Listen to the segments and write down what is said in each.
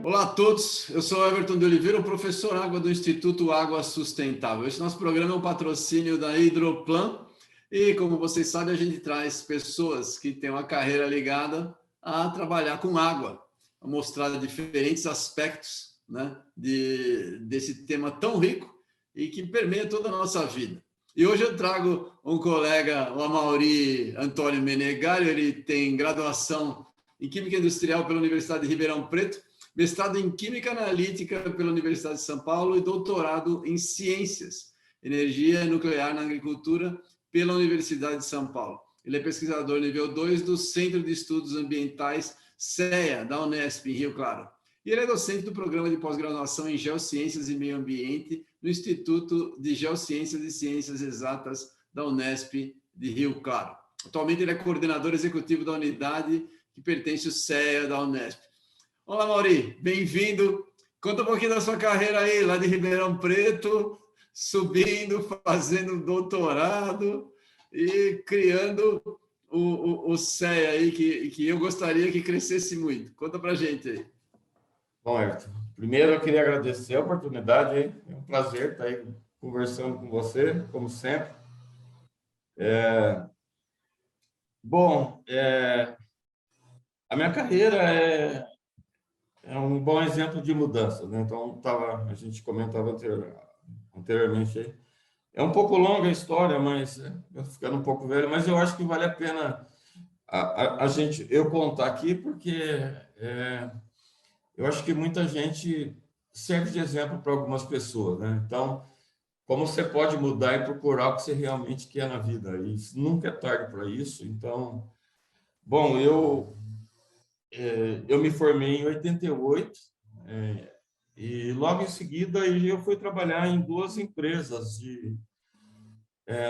Olá a todos, eu sou Everton de Oliveira, o professor Água do Instituto Água Sustentável. Esse nosso programa é um patrocínio da Hidroplan e, como vocês sabem, a gente traz pessoas que têm uma carreira ligada a trabalhar com água, a mostrar diferentes aspectos, né, desse tema tão rico e que permeia toda a nossa vida. E hoje eu trago um colega, o Amaury Antônio Menegário. Ele tem graduação em Química Industrial pela Universidade de Ribeirão Preto, mestrado em Química Analítica pela Universidade de São Paulo e doutorado em Ciências, Energia Nuclear na Agricultura pela Universidade de São Paulo. Ele é pesquisador nível 2 do Centro de Estudos Ambientais CEA, da Unesp, em Rio Claro. E ele é docente do programa de pós-graduação em Geociências e Meio Ambiente no Instituto de Geociências e Ciências Exatas da Unesp de Rio Claro. Atualmente ele é coordenador executivo da unidade que pertence ao CEA da Unesp. Olá, Amaury, bem-vindo. Conta um pouquinho da sua carreira aí, lá de Ribeirão Preto, subindo, fazendo doutorado e criando o CEA aí, que eu gostaria que crescesse muito. Conta pra gente aí. Bom, Everton, primeiro eu queria agradecer a oportunidade, hein? É um prazer estar aí conversando com você, como sempre. A minha carreira é um bom exemplo de mudança, né? Então, a gente comentava anteriormente aí. É um pouco longa a história, mas eu estou ficando um pouco velho, mas eu acho que vale a pena eu contar aqui, porque eu acho que muita gente serve de exemplo para algumas pessoas, né? Então, como você pode mudar e procurar o que você realmente quer na vida? E nunca é tarde para isso. Então, bom, eu me formei em 88, e logo em seguida eu fui trabalhar em duas empresas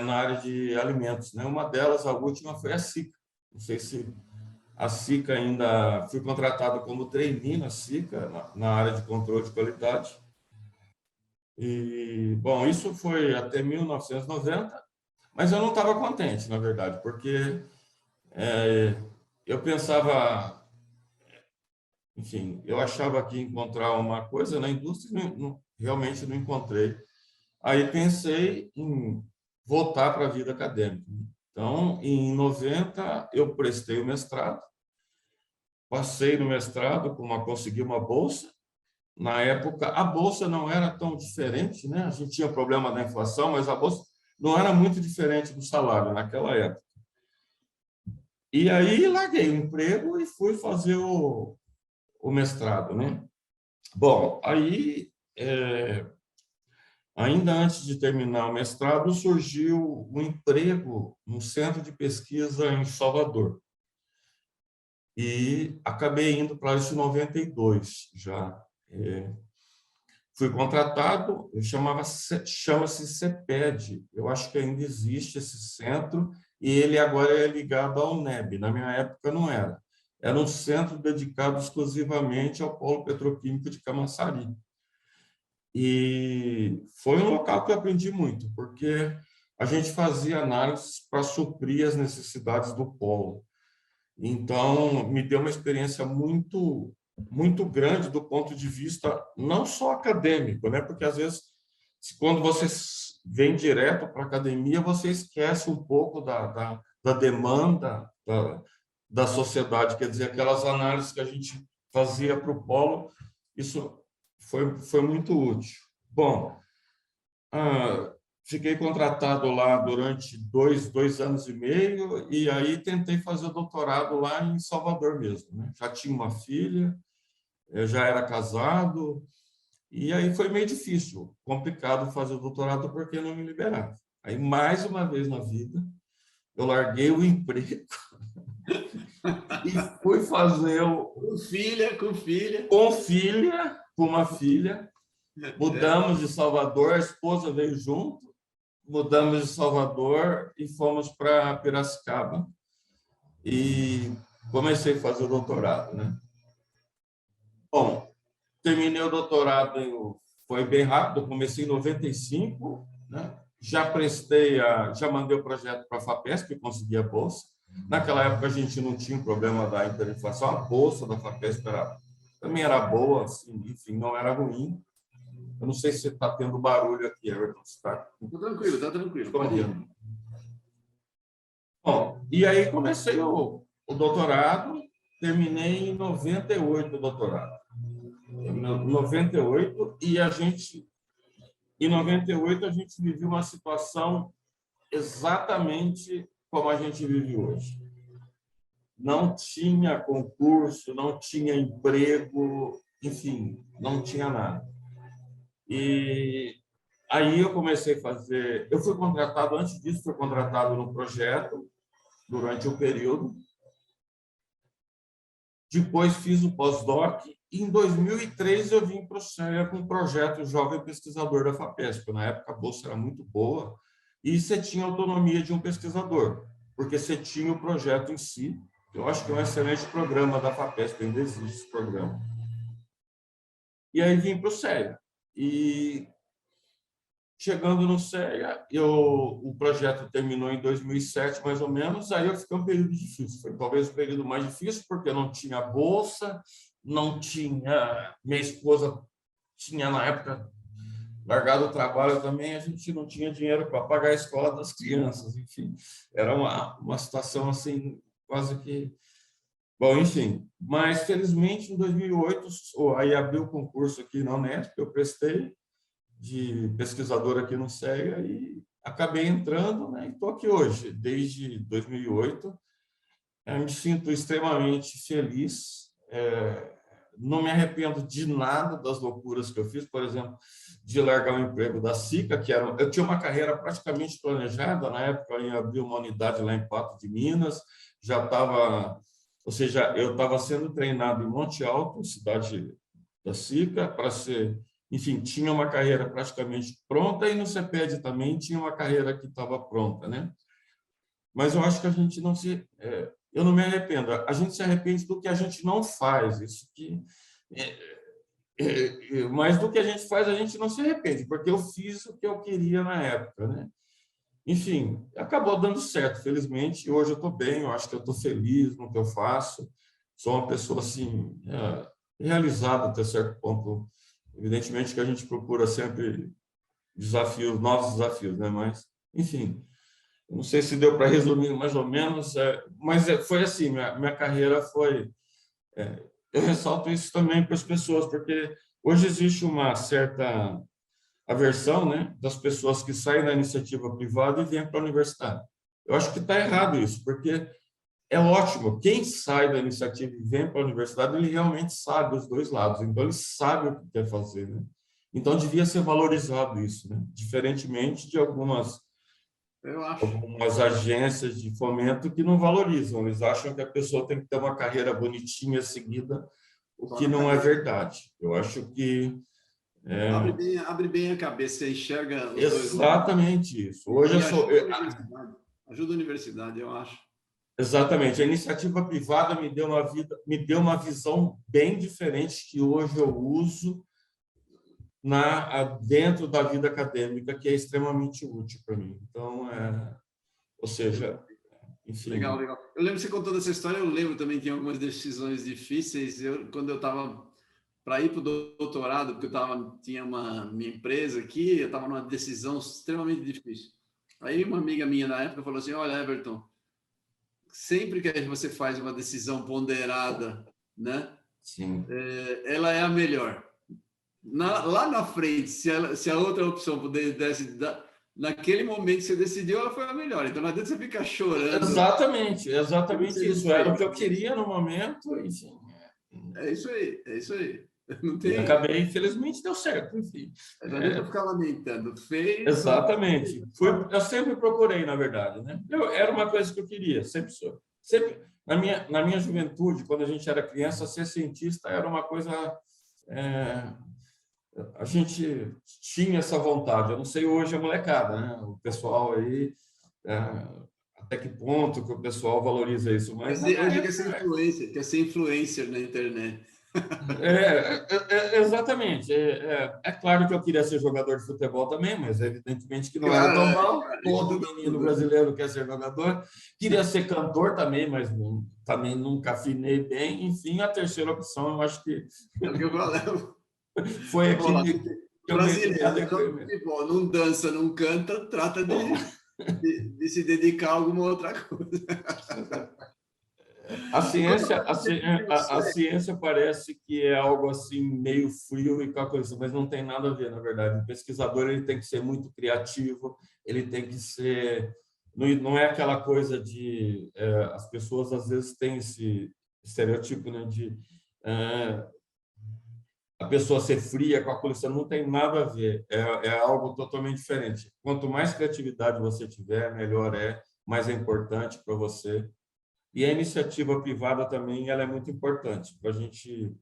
na área de alimentos, né? Uma delas, a última, foi a Sica. Não sei se a Sica ainda... Fui contratado como trainee na Sica, na área de controle de qualidade. E, bom, isso foi até 1990, mas eu não estava contente, na verdade, porque eu pensava... Enfim, eu achava que ia encontrar uma coisa na indústria e realmente não encontrei. Aí pensei em voltar para a vida acadêmica. Então, em 90, eu prestei o mestrado, passei no mestrado, consegui uma bolsa. Na época, a bolsa não era tão diferente, né? A gente tinha problema da inflação, mas a bolsa não era muito diferente do salário naquela época. E aí, larguei o emprego e fui fazer o mestrado, né? Bom, aí, ainda antes de terminar o mestrado, surgiu um emprego no centro de pesquisa em Salvador. E acabei indo para isso em 92 já. Fui contratado, chama-se CEPED. Eu acho que ainda existe esse centro e ele agora é ligado à UNEB. Na minha época não era. Era um centro dedicado exclusivamente ao polo petroquímico de Camaçari. E foi um local que eu aprendi muito, porque a gente fazia análises para suprir as necessidades do polo. Então, me deu uma experiência muito, muito grande do ponto de vista não só acadêmico, né? Porque, às vezes, quando você vem direto para a academia, você esquece um pouco da demanda da sociedade, quer dizer, aquelas análises que a gente fazia para o polo, isso foi muito útil. Bom, fiquei contratado lá durante dois anos e meio, e aí tentei fazer o doutorado lá em Salvador mesmo, né? Já tinha uma filha, eu já era casado, e aí foi meio difícil, complicado fazer o doutorado porque não me liberava. Aí, mais uma vez na vida, eu larguei o emprego e fui fazer Com filha. Com uma filha. Mudamos de Salvador, a esposa veio junto, mudamos de Salvador e fomos para Piracicaba e comecei a fazer o doutorado, né? Bom, terminei o doutorado, foi bem rápido, comecei em 95, né? já mandei o projeto para a FAPESP, consegui a bolsa. Naquela época a gente não tinha um problema da hiperinflação, a bolsa da FAPESP também era boa, assim, enfim, não era ruim. Eu não sei se está tendo barulho aqui, Everton. Está tranquilo, está tranquilo. Pode ir. Bom, e aí comecei o doutorado, terminei em 98 o doutorado. Em 98, e em 98 a gente viveu uma situação exatamente como a gente vive hoje. Não tinha concurso, não tinha emprego, enfim, não tinha nada. E aí eu comecei a fazer... Eu fui contratado, antes disso, fui contratado no projeto, durante o período. Depois fiz o pós-doc. E em 2003 eu vim para o CEA com o projeto Jovem Pesquisador da FAPESP. Na época a bolsa era muito boa e você tinha autonomia de um pesquisador, porque você tinha o projeto em si. Eu acho que é um excelente programa da FAPESP, ainda existe esse programa. E aí vim para o CEA. E chegando no CEA, o projeto terminou em 2007, mais ou menos, aí eu fiquei um período difícil. Foi talvez o período mais difícil, porque não tinha bolsa, não tinha... Minha esposa tinha, na época, largado o trabalho também, a gente não tinha dinheiro para pagar a escola das crianças, enfim. Era uma situação, assim, quase que... Bom, enfim. Mas, felizmente, em 2008, aí abriu o concurso aqui na Unesp, eu prestei, de pesquisador aqui no CEA e acabei entrando, né? E estou aqui hoje, desde 2008. Eu me sinto extremamente feliz, não me arrependo de nada das loucuras que eu fiz, por exemplo, de largar o emprego da SICA, que era... Eu tinha uma carreira praticamente planejada, na época eu ia abrir uma unidade lá em Pato de Minas, já estava... Ou seja, eu estava sendo treinado em Monte Alto, cidade da SICA, para ser... Enfim, tinha uma carreira praticamente pronta e no CEPED também tinha uma carreira que estava pronta, né? Mas eu acho que a gente não se... eu não me arrependo. A gente se arrepende do que a gente não faz. Isso que... Mas do que a gente faz, a gente não se arrepende, porque eu fiz o que eu queria na época, né? Enfim, acabou dando certo, felizmente. Hoje eu estou bem, eu acho que eu estou feliz no que eu faço. Sou uma pessoa, assim, realizada até certo ponto. Evidentemente que a gente procura sempre desafios, novos desafios, né? Mas, enfim, não sei se deu para resumir mais ou menos, mas foi assim, minha carreira foi... eu ressalto isso também para as pessoas, porque hoje existe uma certa aversão, né, das pessoas que saem da iniciativa privada e vêm para a universidade. Eu acho que está errado isso, porque é ótimo, quem sai da iniciativa e vem para a universidade, ele realmente sabe os dois lados, então ele sabe o que quer fazer, né? Então devia ser valorizado isso, né? Diferentemente de algumas agências de fomento que não valorizam, eles acham que a pessoa tem que ter uma carreira bonitinha seguida, o que não é verdade. Eu acho que... Abre bem a cabeça, você enxerga os exatamente dois. Isso. Hoje eu sou... Ajuda a universidade, eu acho. Exatamente. A iniciativa privada me deu uma visão bem diferente que hoje eu uso dentro da vida acadêmica, que é extremamente útil para mim. Então, ou seja, enfim... Legal, legal. Eu lembro que você contando essa história, eu lembro também que tinha algumas decisões difíceis. Quando eu estava para ir para o doutorado, porque tinha minha empresa aqui, eu estava numa decisão extremamente difícil. Aí uma amiga minha na época falou assim, olha, Everton, sempre que você faz uma decisão ponderada, né? Sim. Ela é a melhor. Lá na frente, se a outra opção pudesse dar, naquele momento que você decidiu, ela foi a melhor. Então não adianta você ficar chorando. Exatamente isso. Era o que eu queria no momento, enfim. É isso aí. Não tem... E acabei, infelizmente, deu certo, enfim. Não adianta ficar lamentando. Fez. Exatamente. Eu sempre procurei, na verdade, né? Era uma coisa que eu queria, sempre sou. Sempre, na minha juventude, quando a gente era criança, ser cientista era uma coisa... a gente tinha essa vontade. Eu não sei hoje a molecada, né? O pessoal aí... até que ponto que o pessoal valoriza isso. Mas hoje quer ser influencer na internet. Exatamente. É claro que eu queria ser jogador de futebol também, mas evidentemente que não era tão Cara, mal. isso Todo todo menino mundo. brasileiro quer ser jogador. Queria ser cantor também, mas também nunca afinei bem. Enfim, a terceira opção, eu acho que É o que eu falo. foi a Vamos lá. que eu me Brasileiro, adequei joga mesmo. futebol, não dança, não canta, trata de se dedicar a alguma outra coisa. A E conta ciência, pra gente o que é o a CEP. ciência parece que é algo assim meio frio e calculista, mas não tem nada a ver, na verdade. O pesquisador ele tem que ser muito criativo, ele tem que ser, não é aquela coisa de as pessoas às vezes têm esse estereotipo, né, de é, a pessoa ser fria, calculista, não tem nada a ver. É algo totalmente diferente. Quanto mais criatividade você tiver, melhor mais é importante para você. E a iniciativa privada também ela é muito importante para a gente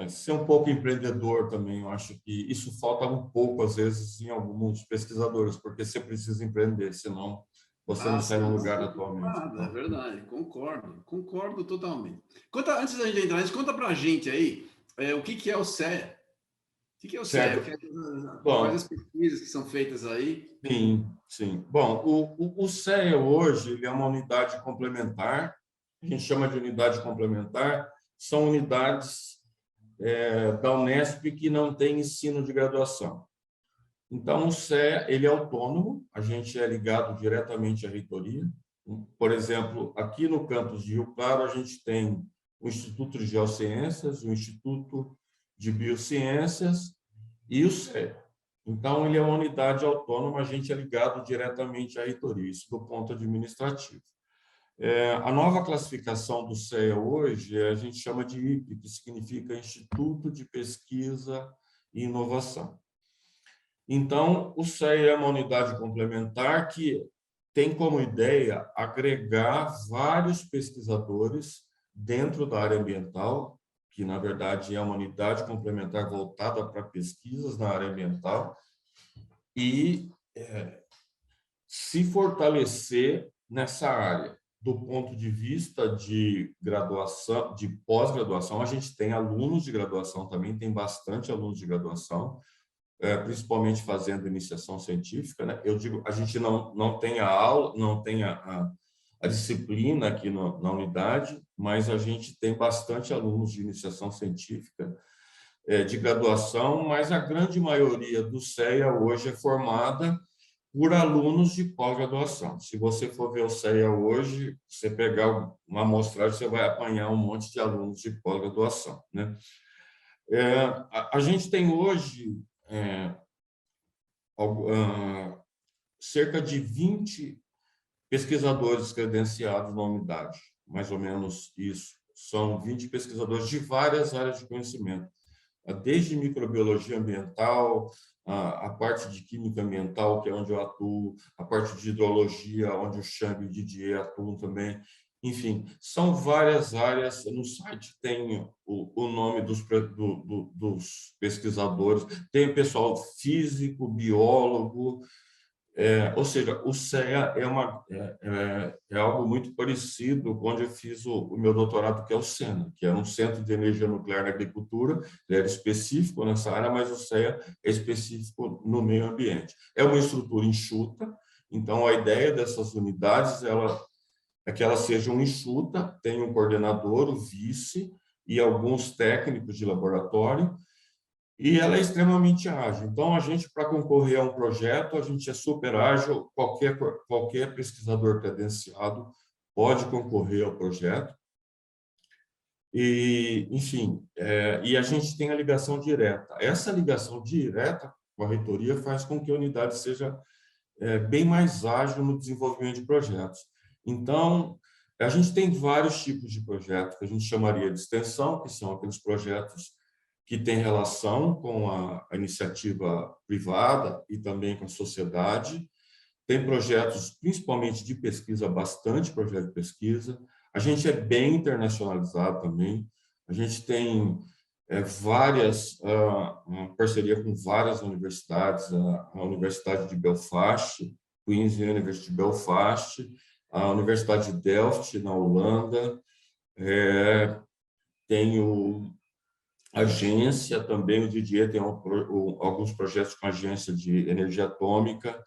ser um pouco empreendedor também. Eu acho que isso falta um pouco, às vezes, em alguns pesquisadores, porque você precisa empreender, senão você não Ah, sai no sim, lugar sim, atualmente. concordo, é Então, verdade, concordo totalmente. Antes da gente entrar, conta pra gente aí o que é o CEA. O que é o CEA? certo? Quais as Bom, pesquisas que são feitas aí? sim, sim. Bom, o CEA hoje ele é uma unidade complementar, a gente chama de unidade complementar, são unidades da Unesp que não têm ensino de graduação. Então, o CEA ele é autônomo, a gente é ligado diretamente à reitoria. Por exemplo, aqui no campus de Rio Claro, a gente tem o Instituto de Geociências, o Instituto de Biociências e o CEA. Então, ele é uma unidade autônoma, a gente é ligado diretamente à reitoria, isso do ponto administrativo. A nova classificação do CEA hoje, a gente chama de IP, que significa Instituto de Pesquisa e Inovação. Então, o CEA é uma unidade complementar que tem como ideia agregar vários pesquisadores dentro da área ambiental, que, na verdade, é uma unidade complementar voltada para pesquisas na área ambiental, e se fortalecer nessa área. Do ponto de vista de graduação, de pós-graduação, a gente tem alunos de graduação também, tem bastante alunos de graduação, principalmente fazendo iniciação científica, né? Eu digo, a gente não tem a aula, não tem a disciplina aqui na unidade, mas a gente tem bastante alunos de iniciação científica, de graduação, mas a grande maioria do CEA hoje é formada por alunos de pós-graduação. Se você for ver o CEA hoje, você pegar uma amostragem, você vai apanhar um monte de alunos de pós-graduação, né? A gente tem hoje cerca de 20 pesquisadores credenciados na unidade, mais ou menos isso. São 20 pesquisadores de várias áreas de conhecimento, desde microbiologia ambiental, a parte de química ambiental, que é onde eu atuo, a parte de hidrologia, onde o Xang e o Didier atuam também. Enfim, são várias áreas. No site tem o nome dos pesquisadores, tem pessoal físico, biólogo, ou seja, o CEA é algo muito parecido com onde eu fiz o meu doutorado, que é o SENA, que é um Centro de Energia Nuclear na Agricultura. Ele era específico nessa área, mas o CEA é específico no meio ambiente. É uma estrutura enxuta, então a ideia dessas unidades é que elas sejam enxuta, tem um coordenador, o vice e alguns técnicos de laboratório, e ela é extremamente ágil. Então, a gente, para concorrer a um projeto, a gente é super ágil, qualquer pesquisador credenciado pode concorrer ao projeto. E, enfim, e a gente tem a ligação direta. Essa ligação direta com a reitoria faz com que a unidade seja bem mais ágil no desenvolvimento de projetos. Então, a gente tem vários tipos de projetos que a gente chamaria de extensão, que são aqueles projetos que têm relação com a iniciativa privada e também com a sociedade. Tem projetos, principalmente de pesquisa, bastante projeto de pesquisa. A gente é bem internacionalizado também. A gente tem uma parceria com várias universidades, a Universidade de Belfast, Queen's University de Belfast, a Universidade de Delft, na Holanda, tem agência também, o Didier tem alguns projetos com agência de energia atômica,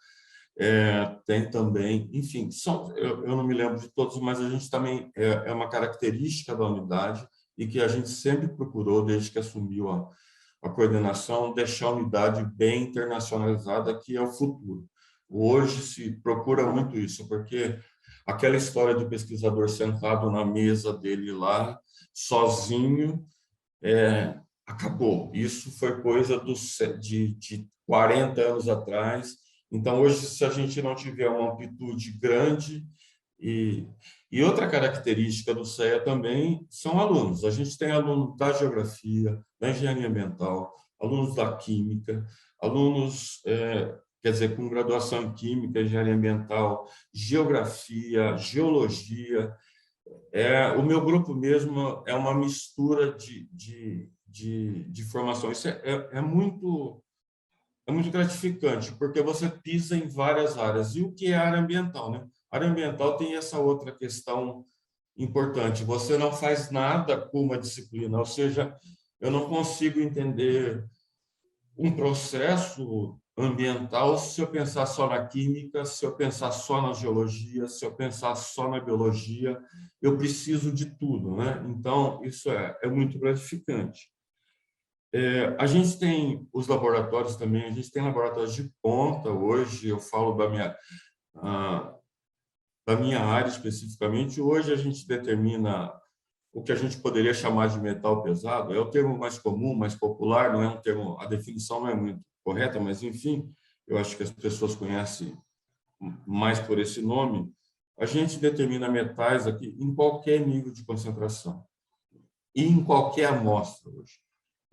tem também, enfim, eu não me lembro de todos, mas a gente também, é uma característica da unidade e que a gente sempre procurou, desde que assumiu a coordenação, deixar a unidade bem internacionalizada, que é o futuro. Hoje se procura muito isso, porque aquela história de pesquisador sentado na mesa dele lá, sozinho, acabou. Isso foi coisa de 40 anos atrás. Então, hoje, se a gente não tiver uma amplitude grande, e outra característica do CEA também são alunos. A gente tem alunos da geografia, da engenharia ambiental, alunos da química, alunos, quer dizer, com graduação em química, engenharia ambiental, geografia, geologia. O meu grupo mesmo é uma mistura de formação. Isso é muito gratificante, porque você pisa em várias áreas. E o que é área ambiental, né? A área ambiental tem essa outra questão importante. Você não faz nada com uma disciplina, ou seja, eu não consigo entender um processo ambiental se eu pensar só na química, se eu pensar só na geologia, se eu pensar só na biologia. Eu preciso de tudo, né? Então, isso é muito gratificante. A gente tem os laboratórios também, a gente tem laboratórios de ponta hoje, eu falo da minha área especificamente. Hoje a gente determina o que a gente poderia chamar de metal pesado, é o termo mais comum, mais popular, não é um termo, a definição não é muito correta, mas enfim, eu acho que as pessoas conhecem mais por esse nome. A gente determina metais aqui em qualquer nível de concentração e em qualquer amostra hoje.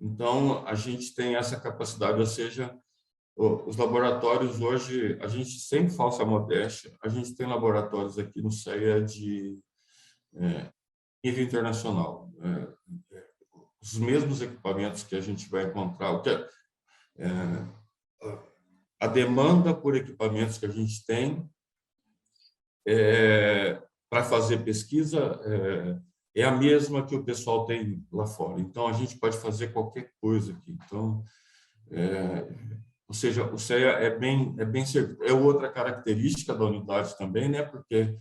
Então, a gente tem essa capacidade, ou seja, os laboratórios hoje, a gente, sem falsa modéstia, a gente tem laboratórios aqui no CEA de nível internacional. Os mesmos equipamentos que a gente vai encontrar, a demanda por equipamentos que a gente tem para fazer pesquisa é a mesma que o pessoal tem lá fora. Então, a gente pode fazer qualquer coisa aqui. Então, ou seja, o CEA é bem servido. É outra característica da unidade também, né? Porque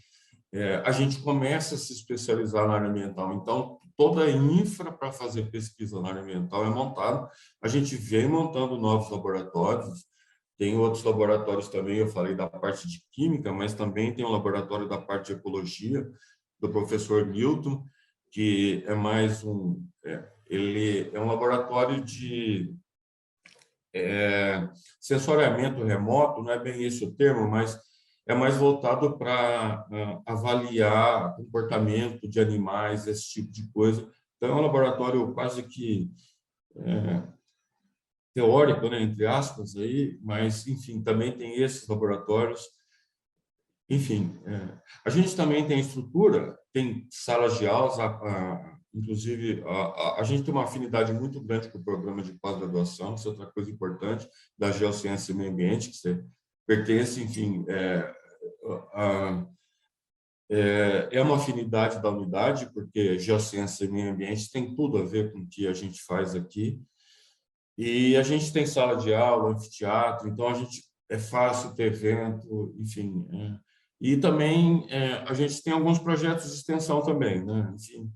a gente começa a se especializar na área ambiental. Então, toda a infra para fazer pesquisa na área ambiental é montada. A gente vem montando novos laboratórios. Tem outros laboratórios também, eu falei da parte de química, mas também tem um laboratório da parte de ecologia, do professor Newton, que é mais ele é um laboratório de sensoriamento remoto, não é bem esse o termo, mas é mais voltado para avaliar comportamento de animais, esse tipo de coisa. Então, é um laboratório quase que teórico, né, entre aspas, aí, mas, enfim, também tem esses laboratórios. Enfim, a gente também tem estrutura, tem salas de aulas, inclusive, a gente tem uma afinidade muito grande com o programa de pós-graduação, isso é outra coisa importante, da Geociência e Meio Ambiente, que você pertence, enfim, é uma afinidade da unidade, porque Geociência e Meio Ambiente tem tudo a ver com o que a gente faz aqui. E a gente tem sala de aula, anfiteatro, então é fácil ter evento, enfim. E também a gente tem alguns projetos de extensão também, né? Enfim,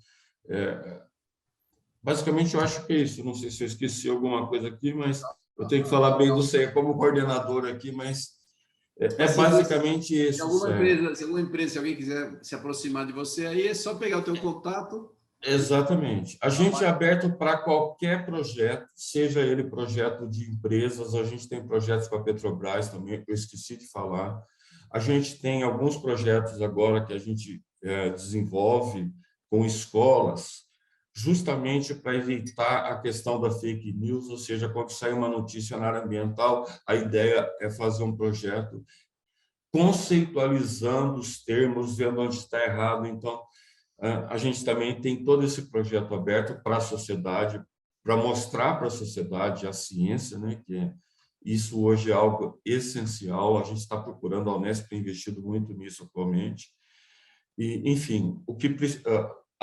basicamente eu acho que é isso. Não sei se eu esqueci alguma coisa aqui, mas eu tenho que falar bem do CEA como coordenador aqui, mas basicamente isso. Se alguma empresa, se alguém quiser se aproximar de você, aí é só pegar o teu contato. Exatamente. A gente é aberto para qualquer projeto, seja ele projeto de empresas, a gente tem projetos com a Petrobras também, que eu esqueci de falar. A gente tem alguns projetos agora que a gente desenvolve com escolas, justamente para evitar a questão da fake news, ou seja, quando sai uma notícia na área ambiental, a ideia é fazer um projeto conceitualizando os termos, vendo onde está errado. Então, a gente também tem todo esse projeto aberto para a sociedade, para mostrar para a sociedade a ciência, né? Que isso hoje é algo essencial. A gente está procurando, a Unesp tem investido muito nisso atualmente. E, enfim,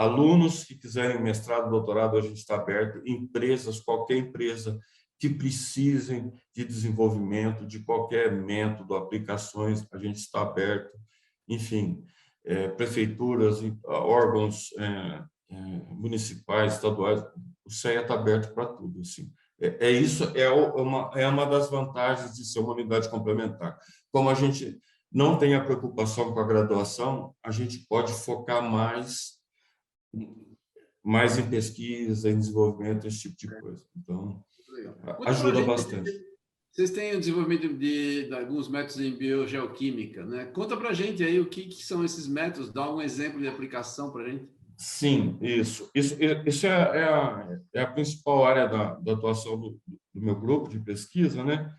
alunos que quiserem mestrado, doutorado, a gente está aberto, empresas, qualquer empresa que precisem de desenvolvimento de qualquer método, aplicações, a gente está aberto. Enfim, prefeituras, órgãos municipais, estaduais, o CEA está aberto para tudo. Assim. Isso é uma das vantagens de ser uma unidade complementar. Como a gente não tem a preocupação com a graduação, a gente pode focar mais em pesquisa, em desenvolvimento, esse tipo de coisa. Então, ajuda bastante. Vocês têm o desenvolvimento de alguns métodos em biogeoquímica, né? Conta para a gente aí o que são esses métodos, dá um exemplo de aplicação para a gente. Sim, isso é a principal área da atuação do meu grupo de pesquisa, né?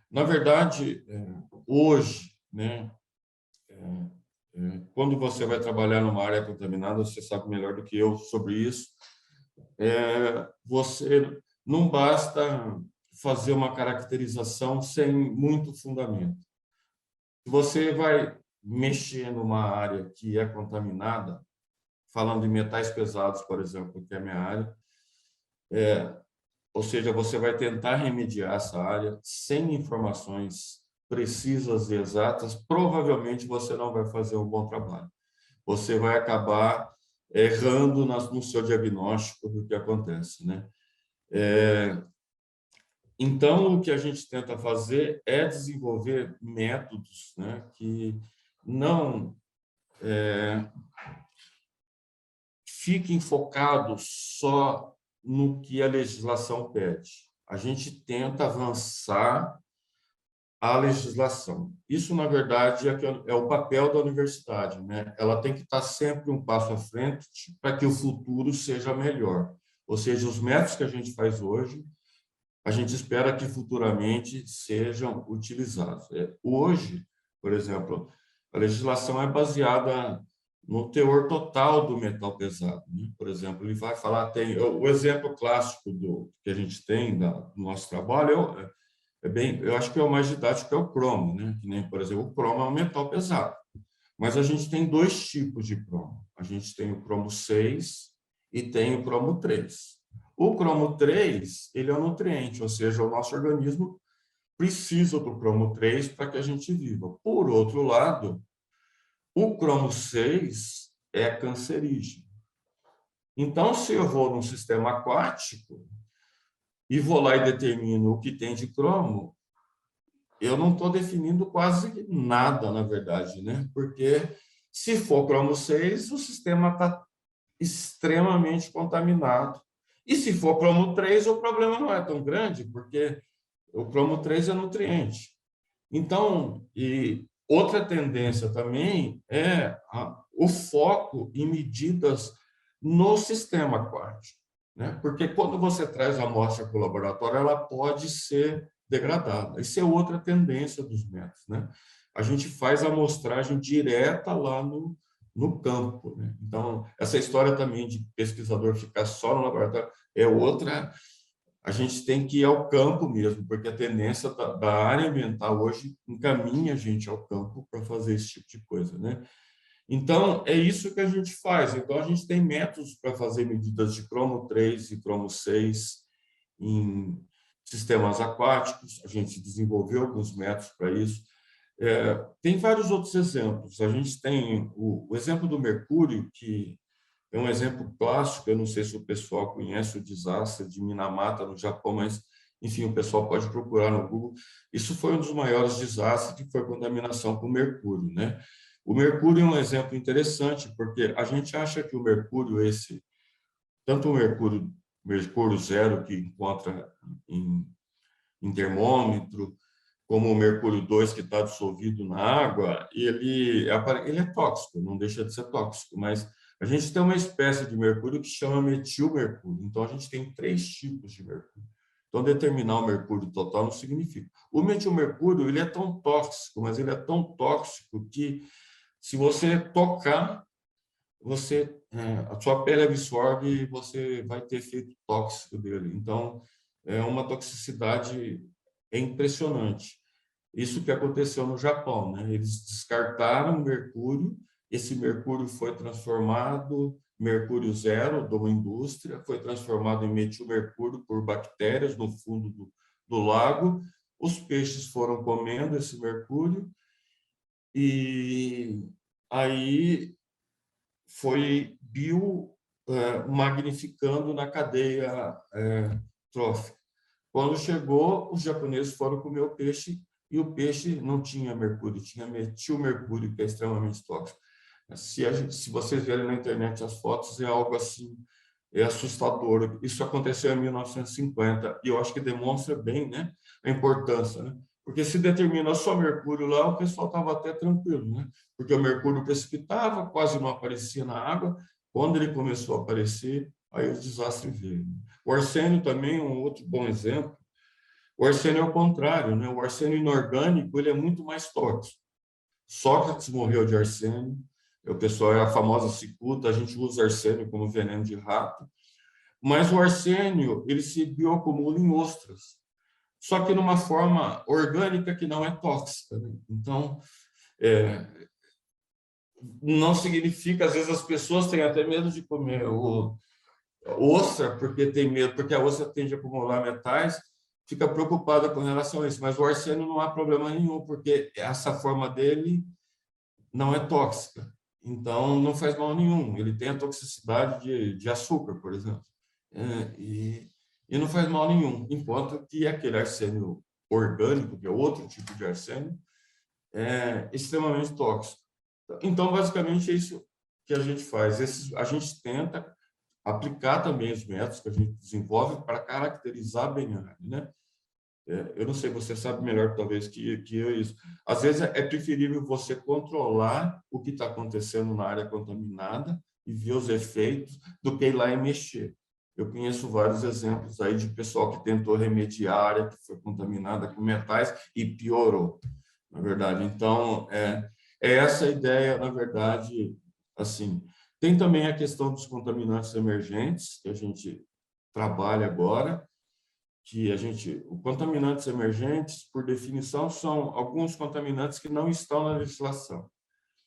Na verdade, hoje, né, quando você vai trabalhar numa área contaminada, você sabe melhor do que eu sobre isso, você não basta fazer uma caracterização sem muito fundamento. Se você vai mexer numa área que é contaminada, falando de metais pesados, por exemplo, que é a minha área, ou seja, você vai tentar remediar essa área sem informações precisas e exatas, provavelmente você não vai fazer um bom trabalho. Você vai acabar errando no seu diagnóstico do que acontece, né? Então, o que a gente tenta fazer é desenvolver métodos, né, que não fiquem focados só no que a legislação pede. A gente tenta avançar a legislação. Isso, na verdade, é o papel da universidade, né? Ela tem que estar sempre um passo à frente para que o futuro seja melhor. Ou seja, os métodos que a gente faz hoje, a gente espera que futuramente sejam utilizados. Hoje, por exemplo, a legislação é baseada no teor total do metal pesado, né? Por exemplo, ele vai falar, tem o exemplo clássico que a gente tem do nosso trabalho, eu acho que é o mais didático, é o cromo, né? Que nem, por exemplo, o cromo é um metal pesado. Mas a gente tem dois tipos de cromo. A gente tem o cromo 6 e tem o cromo 3. O cromo 3, ele é um nutriente, ou seja, o nosso organismo precisa do cromo 3 para que a gente viva. Por outro lado, o cromo 6 é cancerígeno. Então, se eu vou num sistema aquático e vou lá e determino o que tem de cromo, eu não estou definindo quase nada, na verdade, né? Porque se for cromo 6, o sistema está extremamente contaminado. E se for cromo 3, o problema não é tão grande, porque o cromo 3 é nutriente. Então, e outra tendência também é o foco em medidas no sistema aquático, né? Porque quando você traz a amostra para o laboratório, ela pode ser degradada. Isso é outra tendência dos métodos, né? A gente faz a amostragem direta lá no campo, né? Então, essa história também de pesquisador ficar só no laboratório é outra. A gente tem que ir ao campo mesmo, porque a tendência da área ambiental hoje encaminha a gente ao campo para fazer esse tipo de coisa, né? Então, é isso que a gente faz. Então, a gente tem métodos para fazer medidas de cromo 3 e cromo 6 em sistemas aquáticos. A gente desenvolveu alguns métodos para isso. Tem vários outros exemplos. A gente tem o exemplo do mercúrio, que é um exemplo clássico. Eu não sei se o pessoal conhece o desastre de Minamata, no Japão, mas, enfim, o pessoal pode procurar no Google. Isso foi um dos maiores desastres, que foi a contaminação com mercúrio, né? O mercúrio é um exemplo interessante, porque a gente acha que o mercúrio, tanto o mercúrio zero, que encontra em termômetro, como o mercúrio 2, que está dissolvido na água, ele é tóxico, não deixa de ser tóxico, mas a gente tem uma espécie de mercúrio que chama metilmercúrio. Então, a gente tem 3 tipos de mercúrio. Então, determinar o mercúrio total não significa. O metilmercúrio, ele é tão tóxico, mas ele é tão tóxico que, se você tocar, a sua pele absorve e você vai ter efeito tóxico dele. Então, é uma toxicidade impressionante. Isso que aconteceu no Japão, né? Eles descartaram o mercúrio esse mercúrio foi transformado, mercúrio zero de uma indústria, foi transformado em metilmercúrio por bactérias no fundo do lago. Os peixes foram comendo esse mercúrio e aí foi biomagnificando na cadeia trófica. Quando chegou, os japoneses foram comer o peixe e o peixe não tinha mercúrio, tinha metilmercúrio, que é extremamente tóxico. Se vocês verem na internet as fotos, é algo assim, é assustador. Isso aconteceu em 1950 e eu acho que demonstra bem, né, a importância, né? Porque se determina só mercúrio lá, o pessoal estava até tranquilo, né? Porque o mercúrio precipitava, quase não aparecia na água. Quando ele começou a aparecer, aí o desastre veio. O arsênio também é um outro bom exemplo. O arsênio é o contrário, né? O arsênio inorgânico, ele é muito mais tóxico. Sócrates morreu de arsênio, o pessoal é a famosa cicuta, a gente usa arsênio como veneno de rato, mas o arsênio, ele se bioacumula em ostras, só que numa forma orgânica que não é tóxica, né? Então, não significa, às vezes as pessoas têm até medo de comer ostra, porque tem medo, porque a ostra tende a acumular metais, fica preocupada com relação a isso, mas o arsênio não há problema nenhum, porque essa forma dele não é tóxica, então não faz mal nenhum. Ele tem a toxicidade de açúcar, por exemplo, e não faz mal nenhum, enquanto que aquele arsênio orgânico, que é outro tipo de arsênio, é extremamente tóxico. Então, basicamente, é isso que a gente faz. A gente tenta aplicar também os métodos que a gente desenvolve para caracterizar bem a área, né? Eu não sei, você sabe melhor talvez que eu isso. Às vezes é preferível você controlar o que está acontecendo na área contaminada e ver os efeitos do que ir lá e mexer. Eu conheço vários exemplos aí de pessoal que tentou remediar a área que foi contaminada com metais e piorou, na verdade. Então, é essa a ideia, na verdade, assim. Tem também a questão dos contaminantes emergentes, que a gente trabalha agora, os contaminantes emergentes, por definição, são alguns contaminantes que não estão na legislação,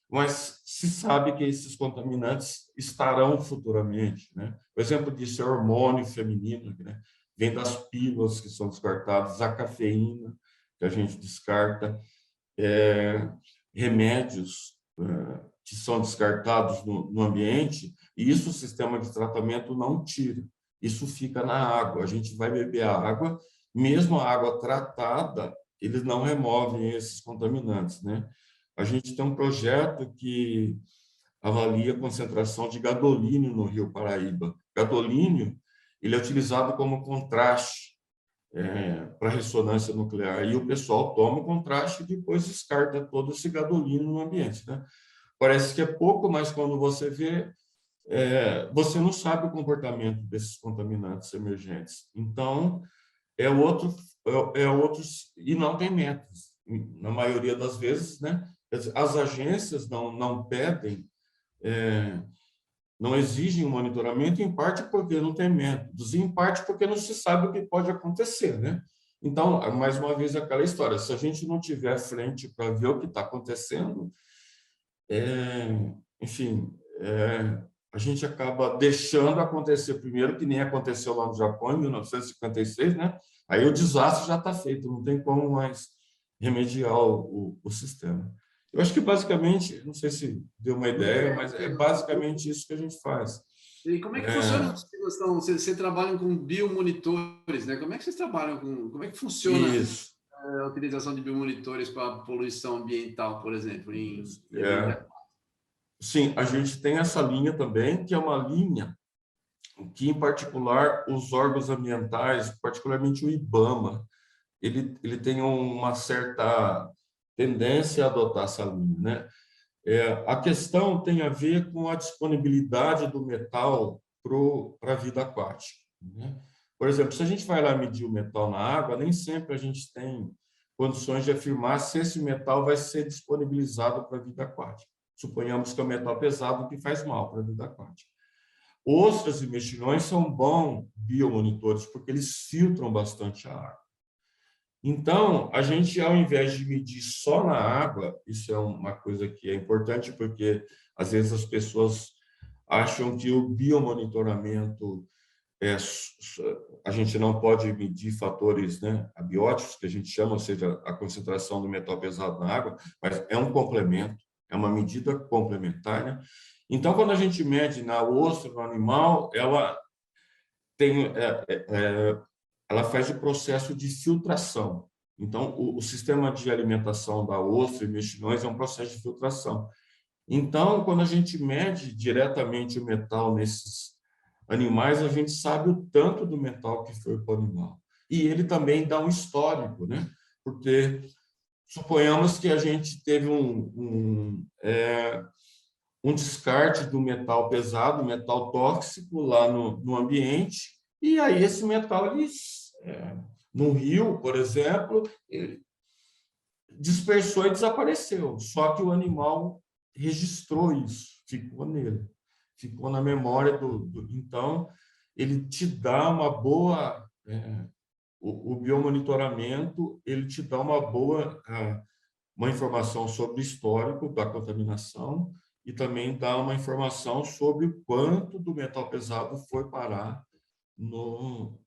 mas se sabe que esses contaminantes estarão futuramente, né? O exemplo disso é o hormônio feminino, né? Vem das pílulas que são descartadas, a cafeína, que a gente descarta, remédios que são descartados no ambiente, e isso o sistema de tratamento não tira. Isso fica na água. A gente vai beber a água, mesmo a água tratada, eles não removem esses contaminantes, né? A gente tem um projeto que avalia a concentração de gadolínio no Rio Paraíba. Gadolínio, ele é utilizado como contraste para ressonância nuclear. E o pessoal toma o contraste e depois descarta todo esse gadolínio no ambiente, né? Parece que é pouco, mas quando você vê, você não sabe o comportamento desses contaminantes emergentes. Então, outros e não tem metas. Na maioria das vezes, né? As agências não pedem, não exigem um monitoramento, em parte porque não tem métodos, e em parte porque não se sabe o que pode acontecer, né? Então, mais uma vez, aquela história, se a gente não tiver frente para ver o que está acontecendo, enfim, a gente acaba deixando acontecer primeiro, que nem aconteceu lá no Japão, em 1956, né? Aí o desastre já está feito, não tem como mais remediar o sistema. Eu acho que basicamente, não sei se deu uma ideia, mas é basicamente isso que a gente faz. E como é que funciona? Vocês trabalham com biomonitores, né? Como é que vocês trabalham com? Como é que funciona Isso. a utilização de biomonitores para poluição ambiental, por exemplo, em Sim, a gente tem essa linha também, que é uma linha que, em particular, os órgãos ambientais, particularmente o IBAMA, ele tem uma certa tendência a adotar essa linha, né? A questão tem a ver com a disponibilidade do metal para a vida aquática, né? Por exemplo, se a gente vai lá medir o metal na água, nem sempre a gente tem condições de afirmar se esse metal vai ser disponibilizado para a vida aquática. Suponhamos que é um metal pesado que faz mal para a vida aquática. Ostras e mexilhões são bons biomonitores, porque eles filtram bastante a água. Então, a gente, ao invés de medir só na água, isso é uma coisa que é importante, porque às vezes as pessoas acham que o biomonitoramento a gente não pode medir fatores, né, abióticos, que a gente chama, ou seja, a concentração do metal pesado na água, mas é um complemento, é uma medida complementar, né? Então, quando a gente mede na ostra, no animal, tem, ela faz o processo de filtração. Então, o sistema de alimentação da ostra e mexilhões é um processo de filtração. Então, quando a gente mede diretamente o metal nesses animais, a gente sabe o tanto do metal que foi para o animal. E ele também dá um histórico, né? Porque suponhamos que a gente teve um descarte do metal pesado, metal tóxico lá no ambiente, e aí esse metal, no rio, por exemplo, ele dispersou e desapareceu. Só que o animal registrou isso, ficou nele, ficou na memória Então, ele te dá uma boa... o biomonitoramento, ele te dá uma informação sobre o histórico da contaminação e também dá uma informação sobre o quanto do metal pesado foi parar no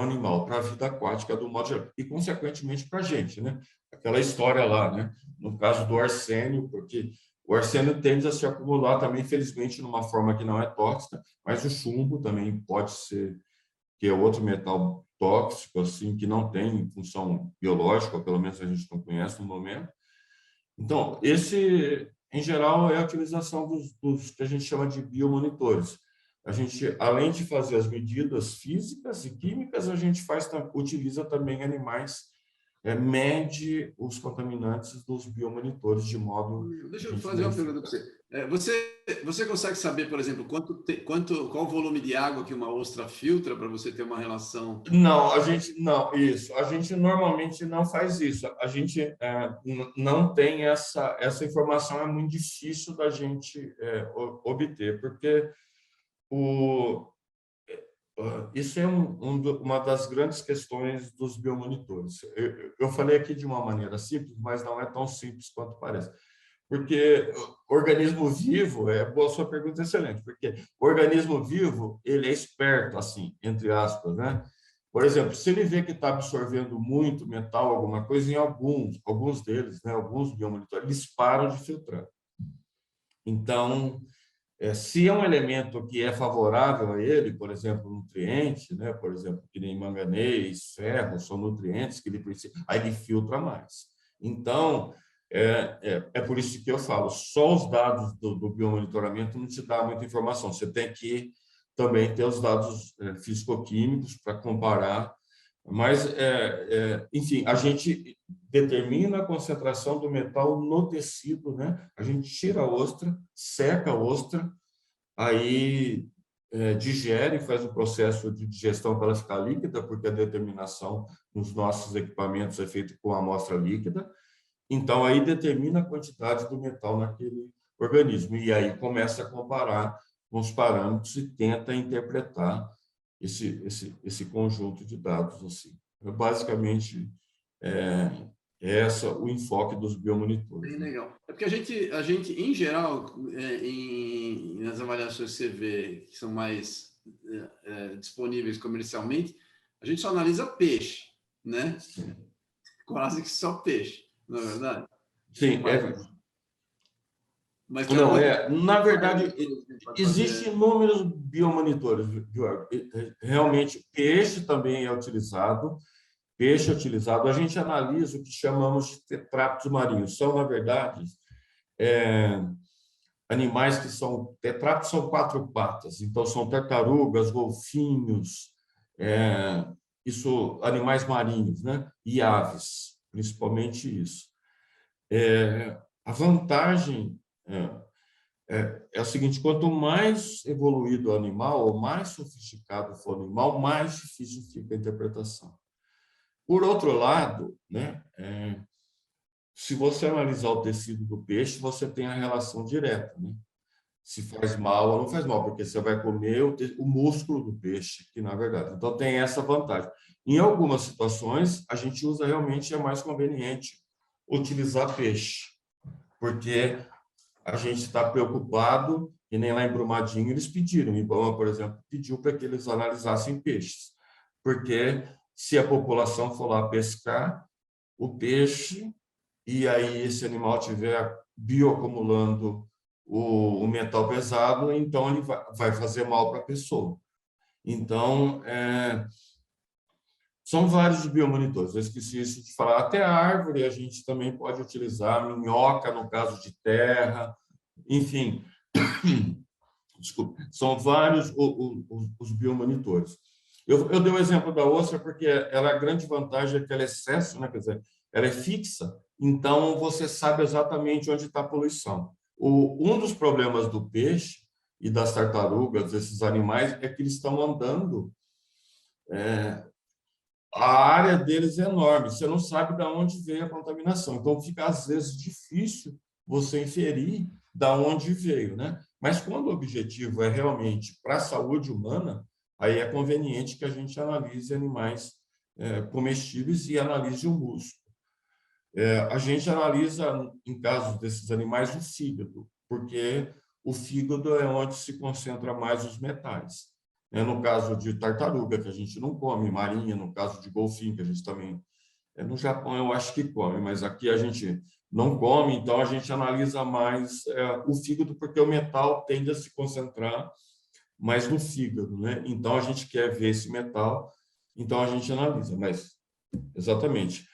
animal, para a vida aquática do modo geral, e, consequentemente, para a gente, né? Aquela história lá, né? No caso do arsênio, porque o arsênio tende a se acumular também, infelizmente, numa forma que não é tóxica, mas o chumbo também pode ser, que é outro metal tóxico, assim, que não tem função biológica, ou pelo menos a gente não conhece no momento. Então, em geral, é a utilização dos que a gente chama de biomonitores. A gente, além de fazer as medidas físicas e químicas, a gente utiliza também animais, mede os contaminantes dos biomonitores de modo... Deixa eu fazer uma pergunta para você. Você consegue saber, por exemplo, qual o volume de água que uma ostra filtra para você ter uma relação? Não, isso. A gente normalmente não faz isso. A gente não tem essa informação, é muito difícil da gente obter, porque isso é uma das grandes questões dos biomonitores. Eu falei aqui de uma maneira simples, mas não é tão simples quanto parece. Porque organismo vivo, boa, sua pergunta é excelente, porque o organismo vivo, ele é esperto, assim, entre aspas, né? Por exemplo, se ele vê que está absorvendo muito metal, alguma coisa, em alguns deles, né, alguns biomonitores, eles param de filtrar. Então, se é um elemento que é favorável a ele, por exemplo, nutriente, né, por exemplo, que nem manganês, ferro, são nutrientes que ele precisa, aí ele filtra mais. Então, é por isso que eu falo, só os dados do biomonitoramento não te dá muita informação. Você tem que também ter os dados físico-químicos para comparar. Mas, enfim, a gente determina a concentração do metal no tecido, né? A gente tira a ostra, seca a ostra, aí digere, faz o processo de digestão para ela ficar líquida, porque a determinação nos nossos equipamentos é feita com amostra líquida. Então, aí determina a quantidade do metal naquele organismo. E aí começa a comparar com os parâmetros e tenta interpretar esse conjunto de dados. Assim. Basicamente, o enfoque dos biomonitores. Bem legal. É porque a gente em geral, nas avaliações que você vê, que são mais disponíveis comercialmente, a gente só analisa peixe, né? Sim. Quase que só peixe, não é verdade? Sim, Mas não, na verdade, existem inúmeros biomonitores. Realmente, peixe também é utilizado. Peixe é utilizado. A gente analisa o que chamamos de tetrápodes marinhos. São, na verdade, animais que são... Tetrápodes são 4 patas. Então, são tartarugas, golfinhos, animais marinhos, né? E aves, principalmente isso. A vantagem é o seguinte: quanto mais evoluído o animal, ou mais sofisticado for o animal, mais difícil fica a interpretação. Por outro lado, né, se você analisar o tecido do peixe, você tem a relação direta, né? se faz mal ou não faz mal, porque você vai comer o músculo do peixe, que na verdade. Então, tem essa vantagem. Em algumas situações, a gente usa realmente, é mais conveniente utilizar peixe, porque a gente está preocupado, e nem lá em Brumadinho eles pediram, Ibama, por exemplo, pediu para que eles analisassem peixes, porque se a população for lá pescar o peixe, e aí esse animal estiver bioacumulando o metal pesado, então ele vai fazer mal para a pessoa. Então, são vários biomonitores. Eu esqueci isso de falar. Até a árvore a gente também pode utilizar, minhoca no caso de terra, enfim. Desculpa, são vários os biomonitores. Eu dei o exemplo da ostra porque a grande vantagem é que ela é excesso, né? Quer dizer, ela é fixa, então você sabe exatamente onde está a poluição. Um dos problemas do peixe e das tartarugas, desses animais, é que eles estão andando, a área deles é enorme, você não sabe de onde veio a contaminação, então fica às vezes difícil você inferir de onde veio, né? Mas quando o objetivo é realmente para a saúde humana, aí é conveniente que a gente analise animais comestíveis e analise o músculo. A gente analisa, em casos desses animais, o fígado, porque o fígado é onde se concentra mais os metais. No caso de tartaruga, que a gente não come, marinha, no caso de golfinho, que a gente também... No Japão eu acho que come, mas aqui a gente não come, então a gente analisa mais o fígado, porque o metal tende a se concentrar mais no fígado, né? Então a gente quer ver esse metal, então a gente analisa, mas exatamente.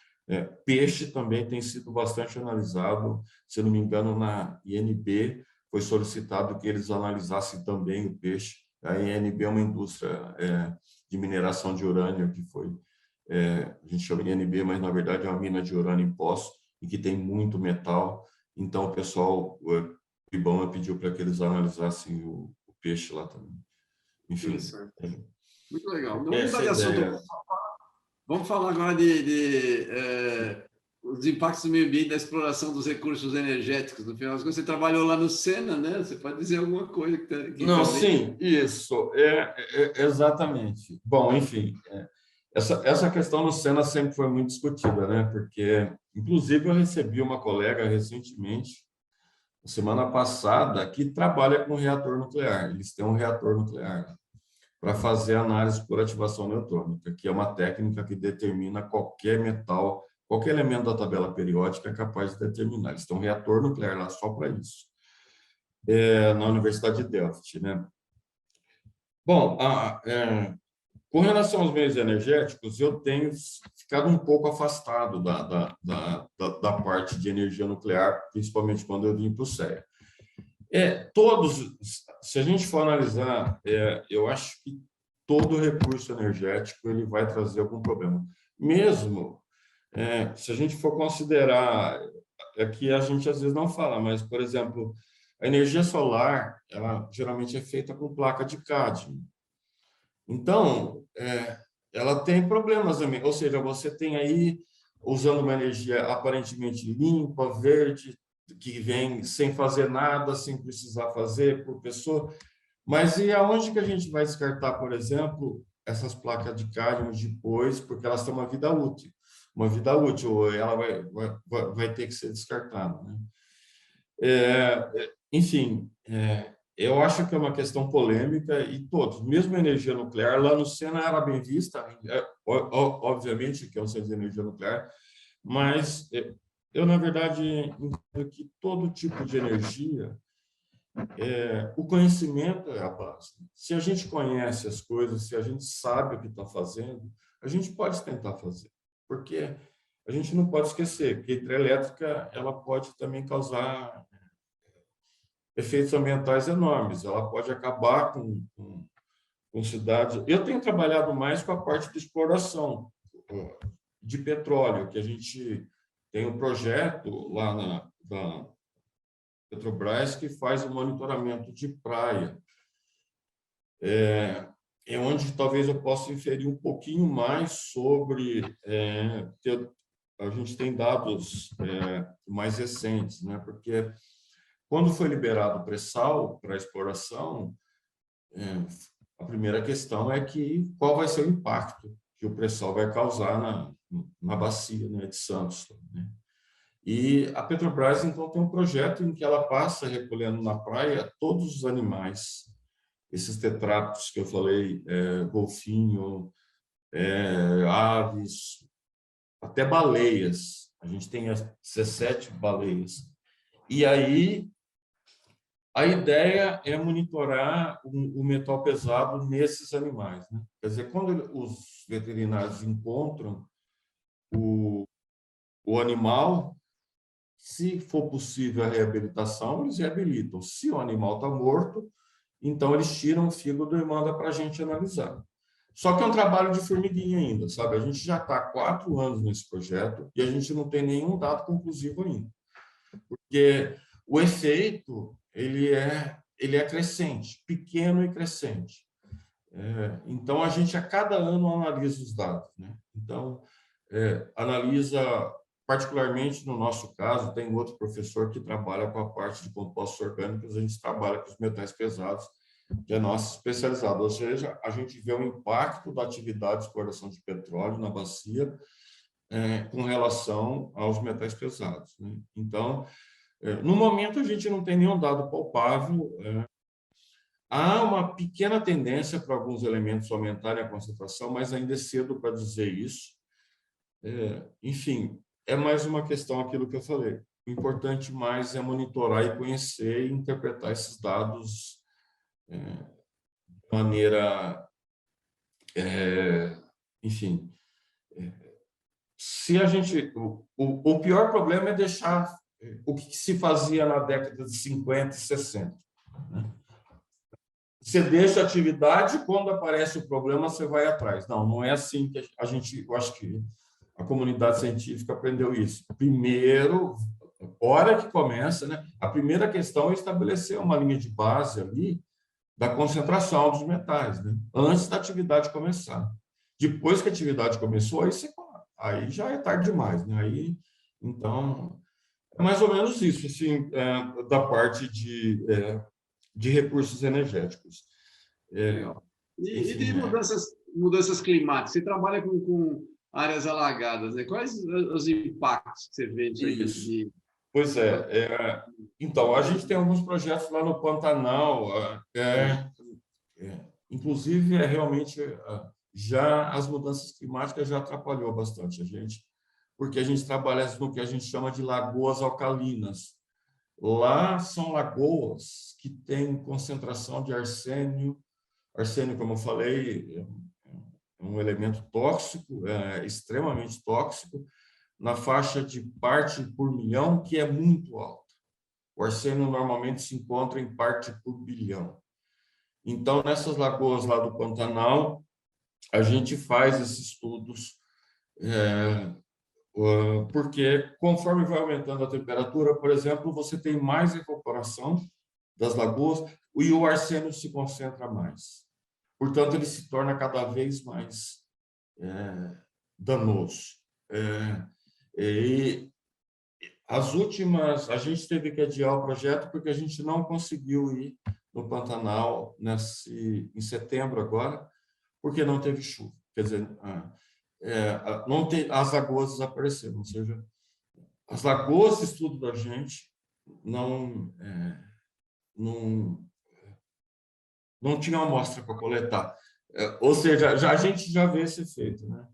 Peixe também tem sido bastante analisado, se não me engano, na INB foi solicitado que eles analisassem também o peixe. A INB é uma indústria de mineração de urânio que foi, a gente chama de INB, mas na verdade é uma mina de urânio em poço e que tem muito metal. Então o pessoal, o IBAMA pediu para que eles analisassem o peixe lá também. Enfim. Muito legal. Vamos mudar Essa de assunto. ideia. Vamos falar agora de os impactos do meio ambiente da exploração dos recursos energéticos. No final das contas, você trabalhou lá no Sena, né? Você pode dizer alguma coisa que Não, também... sim, isso, exatamente. Bom, enfim, essa questão no Sena sempre foi muito discutida, né? Porque, inclusive, eu recebi uma colega recentemente, semana passada, que trabalha com reator nuclear. Eles têm um reator nuclear para fazer análise por ativação neutrônica, que é uma técnica que determina qualquer metal, qualquer elemento da tabela periódica é capaz de determinar. Eles têm um reator nuclear lá só para isso, na Universidade de Delft, né? Bom, com relação aos meios energéticos, eu tenho ficado um pouco afastado da parte de energia nuclear, principalmente quando eu vim para o CEA. Se a gente for analisar, eu acho que todo recurso energético ele vai trazer algum problema. Mesmo se a gente for considerar, que a gente às vezes não fala, mas, por exemplo, a energia solar, ela geralmente é feita com placa de cádmio. Então, ela tem problemas também. Ou seja, você tem aí, usando uma energia aparentemente limpa, verde, que vem sem fazer nada, sem precisar fazer por pessoa. Mas e aonde que a gente vai descartar, por exemplo, essas placas de cádmio depois, porque elas têm uma vida útil. Uma vida útil, ela vai ter que ser descartada, né? Enfim, eu acho que é uma questão polêmica e todos, mesmo a energia nuclear, lá no Sena era bem vista, obviamente que é um centro de energia nuclear, mas eu, na verdade, entendo que todo tipo de energia, o conhecimento é a base. Se a gente conhece as coisas, se a gente sabe o que está fazendo, a gente pode tentar fazer, porque a gente não pode esquecer que a hidrelétrica ela pode também causar efeitos ambientais enormes. Ela pode acabar com cidades. Eu tenho trabalhado mais com a parte de exploração de petróleo, que a gente tem um projeto lá na Petrobras que faz o monitoramento de praia. Onde talvez eu possa inferir um pouquinho mais sobre... a gente tem dados mais recentes, né? Porque quando foi liberado o pré-sal para exploração, a primeira questão é que qual vai ser o impacto que o pré-sal vai causar na bacia, né, de Santos, né? E a Petrobras, então, tem um projeto em que ela passa recolhendo na praia todos os animais, esses tetrápodes que eu falei, golfinho, aves, até baleias. A gente tem as 17 baleias. E aí, a ideia é monitorar o metal pesado nesses animais, né? Quer dizer, quando os veterinários encontram o animal, se for possível a reabilitação, eles reabilitam. Se o animal está morto, então eles tiram o fígado e mandam para a gente analisar. Só que é um trabalho de formiguinha ainda, sabe? A gente já está há 4 anos nesse projeto e a gente não tem nenhum dado conclusivo ainda. Porque o efeito, ele é crescente, pequeno e crescente. Então, a gente, a cada ano, analisa os dados, né? Então, analisa, particularmente no nosso caso, tem outro professor que trabalha com a parte de compostos orgânicos, a gente trabalha com os metais pesados, que é nosso especializado, ou seja, a gente vê o impacto da atividade de exploração de petróleo na bacia com relação aos metais pesados, né? Então, no momento, a gente não tem nenhum dado palpável. Há uma pequena tendência para alguns elementos aumentarem a concentração, mas ainda é cedo para dizer isso. Enfim, é mais uma questão aquilo que eu falei. O importante mais é monitorar e conhecer e interpretar esses dados de maneira... enfim, se a gente... O pior problema é deixar o que se fazia na década de 50 e 60. Né? Você deixa a atividade, quando aparece o problema, você vai atrás. Não, não é assim que a gente... Eu acho que a comunidade científica aprendeu isso. Primeiro, hora que começa, né? A primeira questão é estabelecer uma linha de base ali da concentração dos metais, né? Antes da atividade começar. Depois que a atividade começou, aí já é tarde demais, né? Aí, então, é mais ou menos isso, assim, da parte de recursos energéticos. E de mudanças climáticas? Você trabalha com áreas alagadas, né? Quais os impactos que você vê disso aí? Isso. Pois então, a gente tem alguns projetos lá no Pantanal, inclusive, realmente, já as mudanças climáticas já atrapalhou bastante a gente, porque a gente trabalha no que a gente chama de lagoas alcalinas. Lá são lagoas que têm concentração de arsênio. Arsênio, como eu falei, é um elemento tóxico, extremamente tóxico, na faixa de parte por milhão, que é muito alta. O arsênio normalmente se encontra em parte por bilhão. Então, nessas lagoas lá do Pantanal, a gente faz esses estudos, porque conforme vai aumentando a temperatura, por exemplo, você tem mais evaporação das lagoas e o arsênio se concentra mais. Portanto, ele se torna cada vez mais danoso. E as últimas, a gente teve que adiar o projeto porque a gente não conseguiu ir no Pantanal em setembro agora, porque não teve chuva. Quer dizer, as lagoas desapareceram, ou seja, as lagoas de estudo da gente não tinham amostra para coletar. Ou seja, a gente já vê esse efeito, né?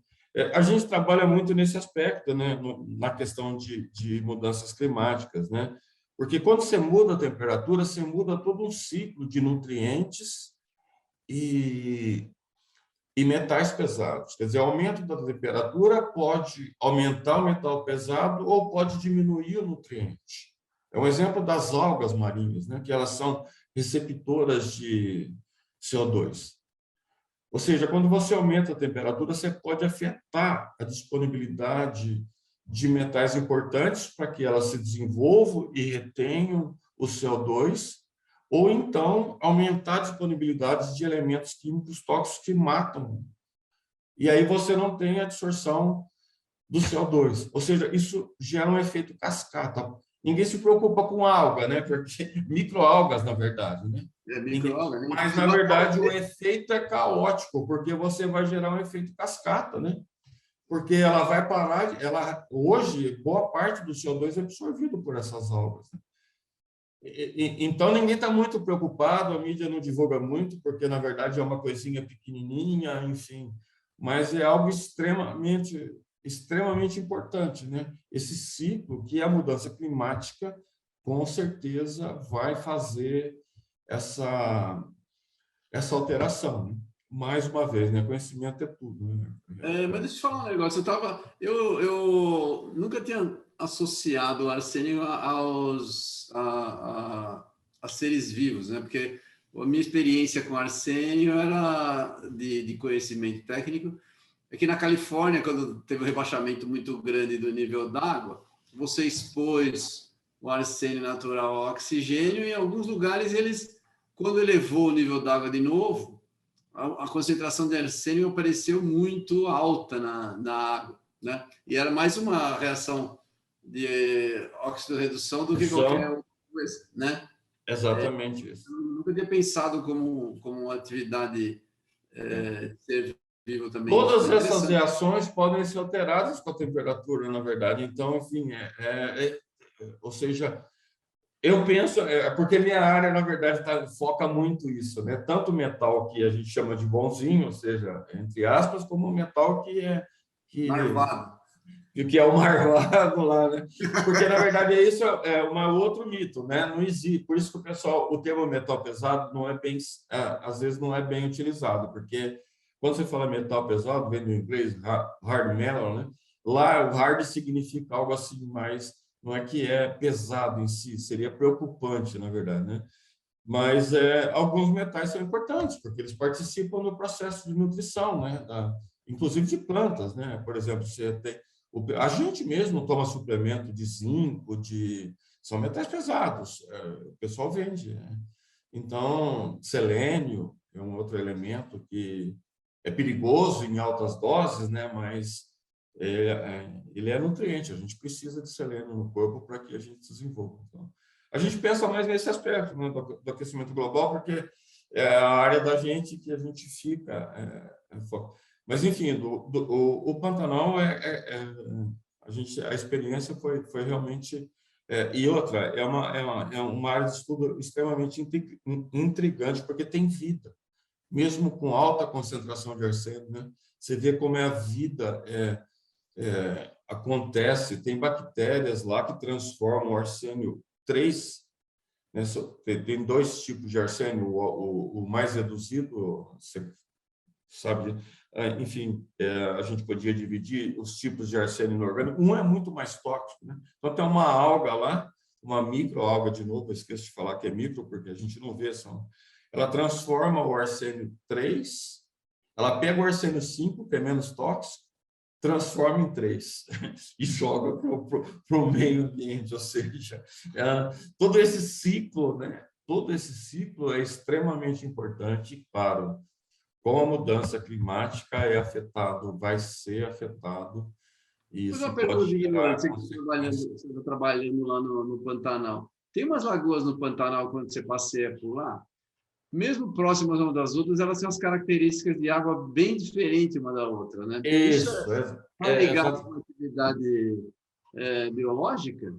A gente trabalha muito nesse aspecto, né, na questão de mudanças climáticas, né? Porque quando você muda a temperatura, você muda todo um ciclo de nutrientes e metais pesados. Quer dizer, o aumento da temperatura pode aumentar o metal pesado ou pode diminuir o nutriente. É um exemplo das algas marinhas, né, que elas são receptoras de CO2. Ou seja, quando você aumenta a temperatura, você pode afetar a disponibilidade de metais importantes para que elas se desenvolvam e retenham o CO2, ou então aumentar a disponibilidade de elementos químicos tóxicos que matam. E aí você não tem a absorção do CO2. Ou seja, isso gera um efeito cascata. ninguém se preocupa com alga, né? Porque microalgas, na verdade, né? É microalga, né? Mas, na verdade, o efeito é caótico, porque você vai gerar um efeito cascata, né? Porque ela vai parar, hoje, boa parte do CO2 é absorvido por essas algas. Então, ninguém está muito preocupado, a mídia não divulga muito, porque, na verdade, é uma coisinha pequenininha, enfim, mas é algo extremamente importante, né? Esse ciclo, que é a mudança climática, com certeza vai fazer essa alteração, né? Mais uma vez, né? Conhecimento é tudo, né? Mas deixa eu te falar um negócio. Eu nunca tinha associado o arsênio a seres vivos, né? Porque a minha experiência com arsênio era de conhecimento técnico. É que na Califórnia, quando teve um rebaixamento muito grande do nível d'água, você expôs o arsênio natural ao oxigênio, e em alguns lugares quando elevou o nível d'água de novo, a concentração de arsênio apareceu muito alta na água, né? E era mais uma reação de oxidorredução do que qualquer outra coisa, né? Exatamente isso. Eu nunca tinha pensado como uma atividade ser vivo também. Todas essas reações podem ser alteradas com a temperatura, na verdade. Então, enfim, ou seja, eu penso, porque minha área, na verdade, foca muito isso, né? Tanto o metal que a gente chama de bonzinho, ou seja, entre aspas, como o metal Marvado. que é o marvado lá, né? Porque, na verdade, isso é um outro mito, né? Não existe. Por isso que o termo metal pesado não é bem, às vezes não é bem utilizado, porque quando você fala metal pesado, vem do inglês hard metal, né? Lá o hard significa algo assim mais, não é que é pesado em si, seria preocupante, na verdade, né? Mas alguns metais são importantes, porque eles participam no processo de nutrição, né? Inclusive de plantas, né? Por exemplo, a gente mesmo toma suplemento de zinco, são metais pesados, o pessoal vende, né? Então, selênio é um outro elemento que é perigoso em altas doses, né? Mas ele é nutriente, a gente precisa de selênio no corpo para que a gente desenvolva. Então, a gente pensa mais nesse aspecto, né, do aquecimento global, porque é a área da gente que a gente fica. Mas, enfim, o Pantanal, a experiência foi realmente... e outra, é uma área de estudo extremamente intrigante, porque tem vida, mesmo com alta concentração de arsênio, né? Você vê como a vida acontece, tem bactérias lá que transformam o arsênio 3, né? Tem dois tipos de arsênio, o mais reduzido, você sabe, enfim, a gente podia dividir os tipos de arsênio inorgânico, um é muito mais tóxico, né? Então tem uma alga lá, uma microalga, de novo, eu esqueço de falar que é micro, porque a gente não vê, ela transforma o arsênio 3, ela pega o arsênio 5, que é menos tóxico, transforma em 3 e joga para o meio ambiente, ou seja, todo esse ciclo, né? Todo esse ciclo é extremamente importante, claro, com a mudança climática vai ser afetado, e Mas uma isso pergunta pode de gerar ignorante, consequências. você está trabalhando lá no Pantanal. Tem umas lagoas no Pantanal, quando você passeia por lá, mesmo próximas uma das outras, elas têm umas características de água bem diferentes uma da outra, né? Isso Isso, está ligado a uma atividade biológica?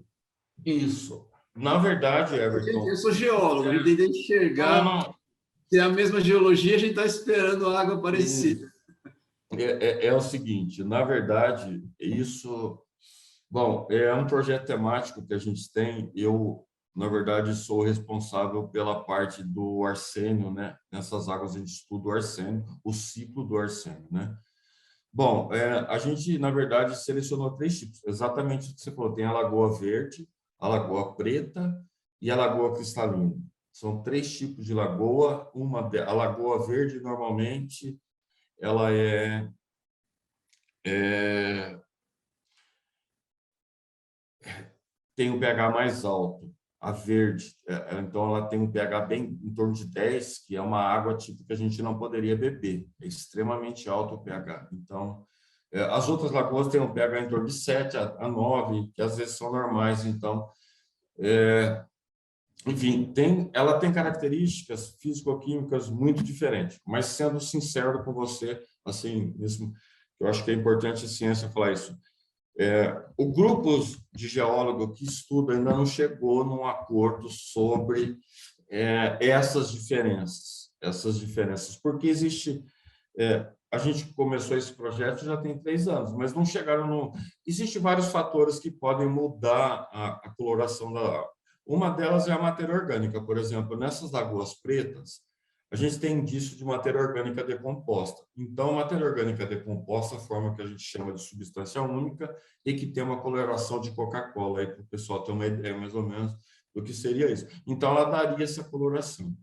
isso. Na verdade, Everton, Eu sou geólogo, a gente tem que não, enxergar não, se é a mesma geologia, a gente está esperando água parecida. é o seguinte, na verdade, isso, bom, é um projeto temático que a gente tem. Eu, na verdade, sou responsável pela parte do arsênio, né? Nessas águas a gente estuda o arsênio, o ciclo do arsênio, né? Bom, a gente, na verdade, selecionou 3 tipos, exatamente o que você falou. Tem a Lagoa Verde, a Lagoa Preta e a Lagoa Cristalina. São 3 tipos de lagoa. A Lagoa Verde, normalmente, ela tem o pH mais alto, a verde. Então, ela tem um pH bem em torno de 10, que é uma água tipo que a gente não poderia beber. É extremamente alto o pH. Então, as outras lagoas têm um pH em torno de 7 a 9, que às vezes são normais. Então, Enfim, ela tem características físico-químicas muito diferentes, mas sendo sincero com você, assim, mesmo, eu acho que é importante a ciência falar isso. O grupo de geólogo que estuda ainda não chegou num acordo sobre essas diferenças, porque a gente começou esse projeto já tem 3 anos, mas não chegaram no... Existem vários fatores que podem mudar a coloração da água. Uma delas é a matéria orgânica, por exemplo, nessas lagoas pretas, a gente tem indício de matéria orgânica decomposta. Então, matéria orgânica decomposta forma o que a gente chama de substância única e que tem uma coloração de Coca-Cola, aí para o pessoal ter uma ideia mais ou menos do que seria isso. Então, ela daria essa coloração.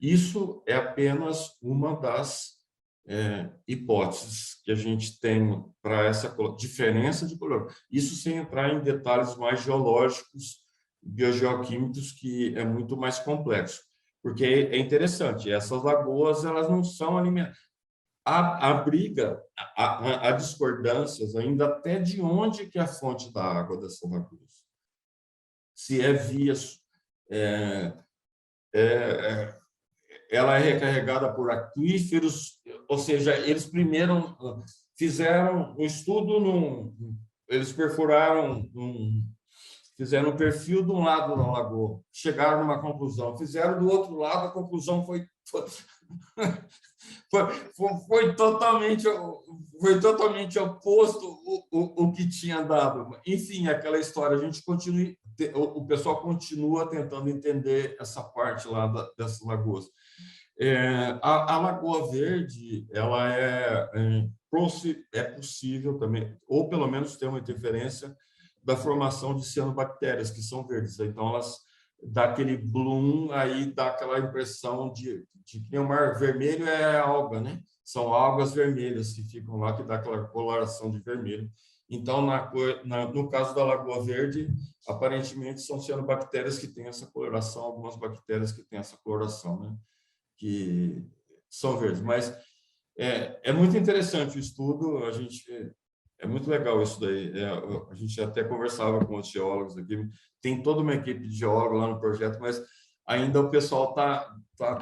Isso é apenas uma das hipóteses que a gente tem para essa diferença de color. Isso sem entrar em detalhes mais geológicos, biogeoquímicos, que é muito mais complexo. Porque é interessante, essas lagoas elas não são alimentadas. Há briga, há discordâncias ainda até de onde que é a fonte da água dessas lagoas. Se é via... ela é recarregada por aquíferos, ou seja, eles primeiro fizeram um estudo, eles perfuraram, fizeram um perfil de um lado da lagoa, chegaram numa conclusão, fizeram do outro lado, a conclusão foi totalmente oposto o que tinha dado. Enfim, aquela história, a gente continua, o pessoal continua tentando entender essa parte lá dessas lagoas. A Lagoa Verde, ela é possível também, ou pelo menos ter uma interferência da formação de cianobactérias, que são verdes. Então, elas dá aquele bloom, aí dá aquela impressão de que o mar vermelho é alga, né? São algas vermelhas que ficam lá, que dá aquela coloração de vermelho. Então, no caso da Lagoa Verde, aparentemente são cianobactérias que têm essa coloração, algumas bactérias que têm essa coloração, né? Que são verdes. Mas é muito interessante o estudo, é muito legal isso daí. A gente até conversava com os geólogos aqui, tem toda uma equipe de geólogos lá no projeto, mas ainda o pessoal está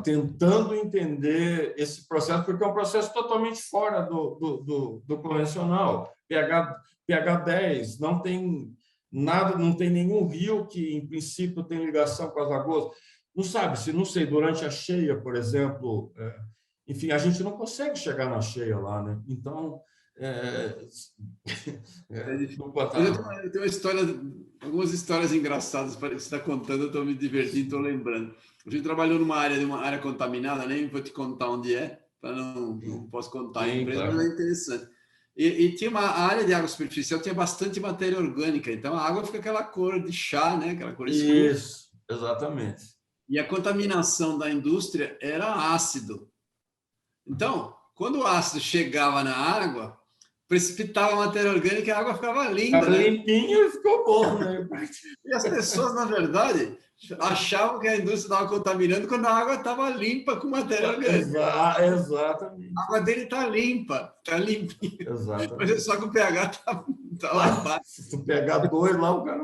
tentando entender esse processo, porque é um processo totalmente fora do convencional. pH 10, não tem nada, não tem nenhum rio que, em princípio, tem ligação com as lagoas. Não sei, durante a cheia, por exemplo, enfim, a gente não consegue chegar na cheia lá, né? Então, eu tenho uma história, algumas histórias engraçadas para que você está contando, eu estou me divertindo, estou lembrando. A gente trabalhou numa área contaminada, nem vou te contar onde é, para não posso contar a empresa, claro. Mas é interessante. E tinha a área de água superficial, tinha bastante matéria orgânica, então a água fica aquela cor de chá, né? Aquela cor escura. Isso, exatamente. E a contaminação da indústria era ácido. Então, quando o ácido chegava na água, precipitava a matéria orgânica e a água ficava linda. Ficava limpinho e ficou bom, né? E as pessoas, na verdade, achavam que a indústria estava contaminando quando a água estava limpa com matéria orgânica. Exatamente. A água dele está limpa, está limpinha. Exatamente. Mas é só que o pH está lá embaixo. Se tu pegar 2 lá, o cara...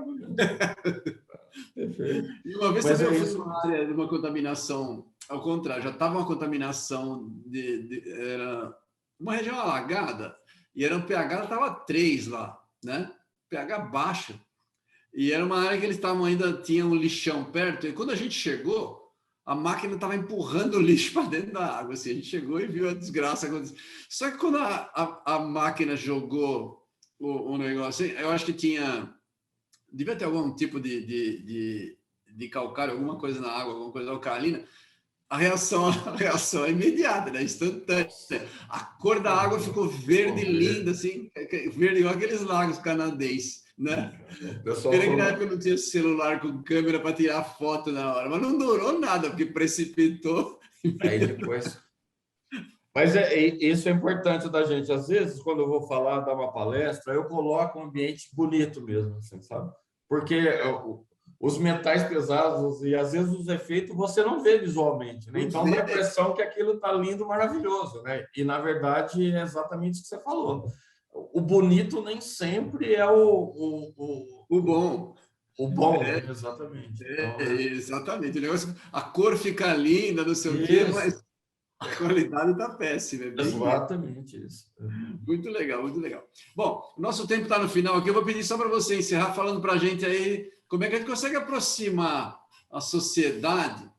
Perfeito. E uma vez também eu fui numa área de uma contaminação, ao contrário, já estava uma contaminação era uma região alagada, e era um pH, estava 3 lá, né? pH baixo. E era uma área que eles estavam ainda, tinha um lixão perto, e quando a gente chegou, a máquina estava empurrando o lixo para dentro da água. Assim, a gente chegou e viu a desgraça acontecer. Só que quando a máquina jogou o negócio, eu acho que devia ter algum tipo de calcário, alguma coisa na água, alguma coisa alcalina. A reação é imediata, né? Instantânea. A cor da água ficou verde, linda, assim, verde igual aqueles lagos canadenses, né? Pena que na época não tinha celular com câmera para tirar foto na hora, mas não durou nada, porque precipitou. Aí depois... Mas isso é importante da gente. Às vezes, quando eu vou falar, dar uma palestra, eu coloco um ambiente bonito mesmo, assim, sabe? Porque os metais pesados e, às vezes, os efeitos você não vê visualmente, né? Então, dá a impressão que aquilo está lindo, maravilhoso, né? E, na verdade, é exatamente o que você falou. O bonito nem sempre é o bom. o bom, né? Exatamente. Então, Exatamente. O negócio, a cor fica linda, não sei o quê, isso, mas a qualidade está péssima, é bem isso. exatamente isso. Muito legal, muito legal. Bom, nosso tempo está no final aqui. Eu vou pedir só para você encerrar falando para a gente aí como é que a gente consegue aproximar a sociedade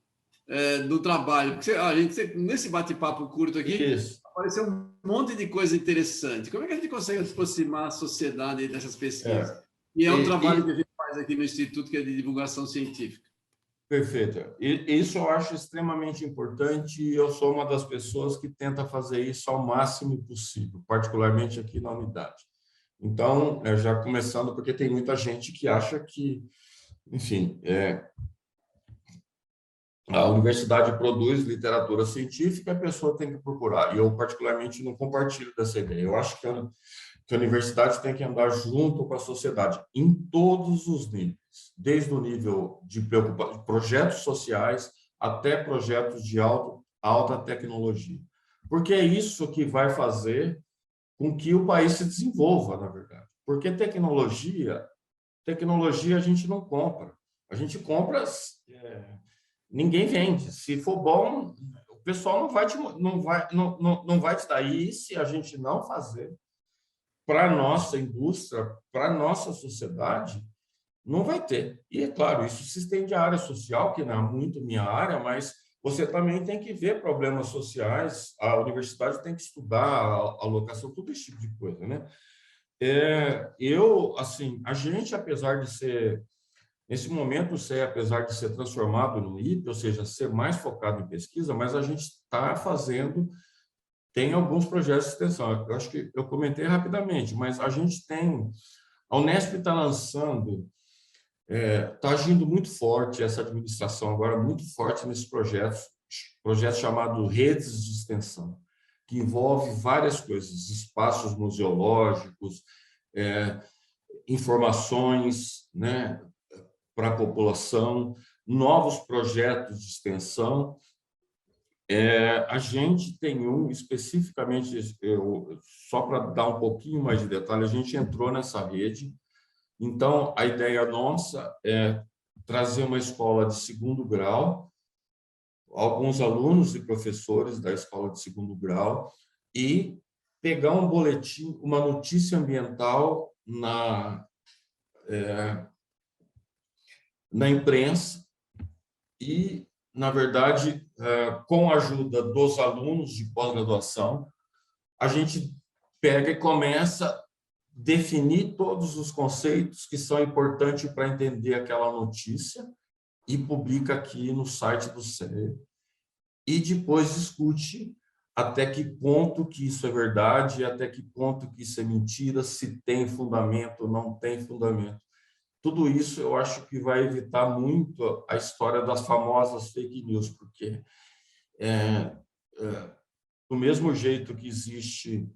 do trabalho. Porque a gente, nesse bate-papo curto aqui, Isso. apareceu um monte de coisa interessante. Como é que a gente consegue aproximar a sociedade dessas pesquisas? É. E é um trabalho que a gente faz aqui no Instituto, que é de divulgação científica. Perfeito. Isso eu acho extremamente importante e eu sou uma das pessoas que tenta fazer isso ao máximo possível, particularmente aqui na unidade. Então, já começando, porque tem muita gente que acha que, enfim, a universidade produz literatura científica, a pessoa tem que procurar. E eu, particularmente, não compartilho dessa ideia. Eu acho que a universidade tem que andar junto com a sociedade, em todos os níveis, desde o nível de projetos sociais até projetos de alta tecnologia. Porque é isso que vai fazer com que o país se desenvolva, na verdade. Porque tecnologia a gente não compra. A gente compra... ninguém vende. Se for bom, o pessoal não vai te dar. E se a gente não fazer para a nossa indústria, para a nossa sociedade, não vai ter. E, é claro, isso se estende à área social, que não é muito minha área, mas você também tem que ver problemas sociais, a universidade tem que estudar a alocação, todo esse tipo de coisa, né? Assim, a gente, apesar de ser... Nesse momento, o CEA, apesar de ser transformado no IP, ou seja, ser mais focado em pesquisa, mas a gente está fazendo, tem alguns projetos de extensão. Eu acho que eu comentei rapidamente, mas a gente tem, a Unesp está lançando, está agindo muito forte, essa administração agora, muito forte nesses projetos chamados redes de extensão, que envolve várias coisas, espaços museológicos, informações, né, para a população, novos projetos de extensão. A gente tem um especificamente, só para dar um pouquinho mais de detalhe, a gente entrou nessa rede. Então, a ideia nossa é trazer uma escola de segundo grau, alguns alunos e professores da escola de segundo grau, e pegar um boletim, uma notícia ambiental na imprensa e, na verdade, com a ajuda dos alunos de pós-graduação, a gente pega e começa a definir todos os conceitos que são importantes para entender aquela notícia e publica aqui no site do CEA e depois discute até que ponto que isso é verdade, até que ponto que isso é mentira, se tem fundamento ou não tem fundamento. Tudo isso eu acho que vai evitar muito a história das famosas fake news, porque do mesmo jeito que existe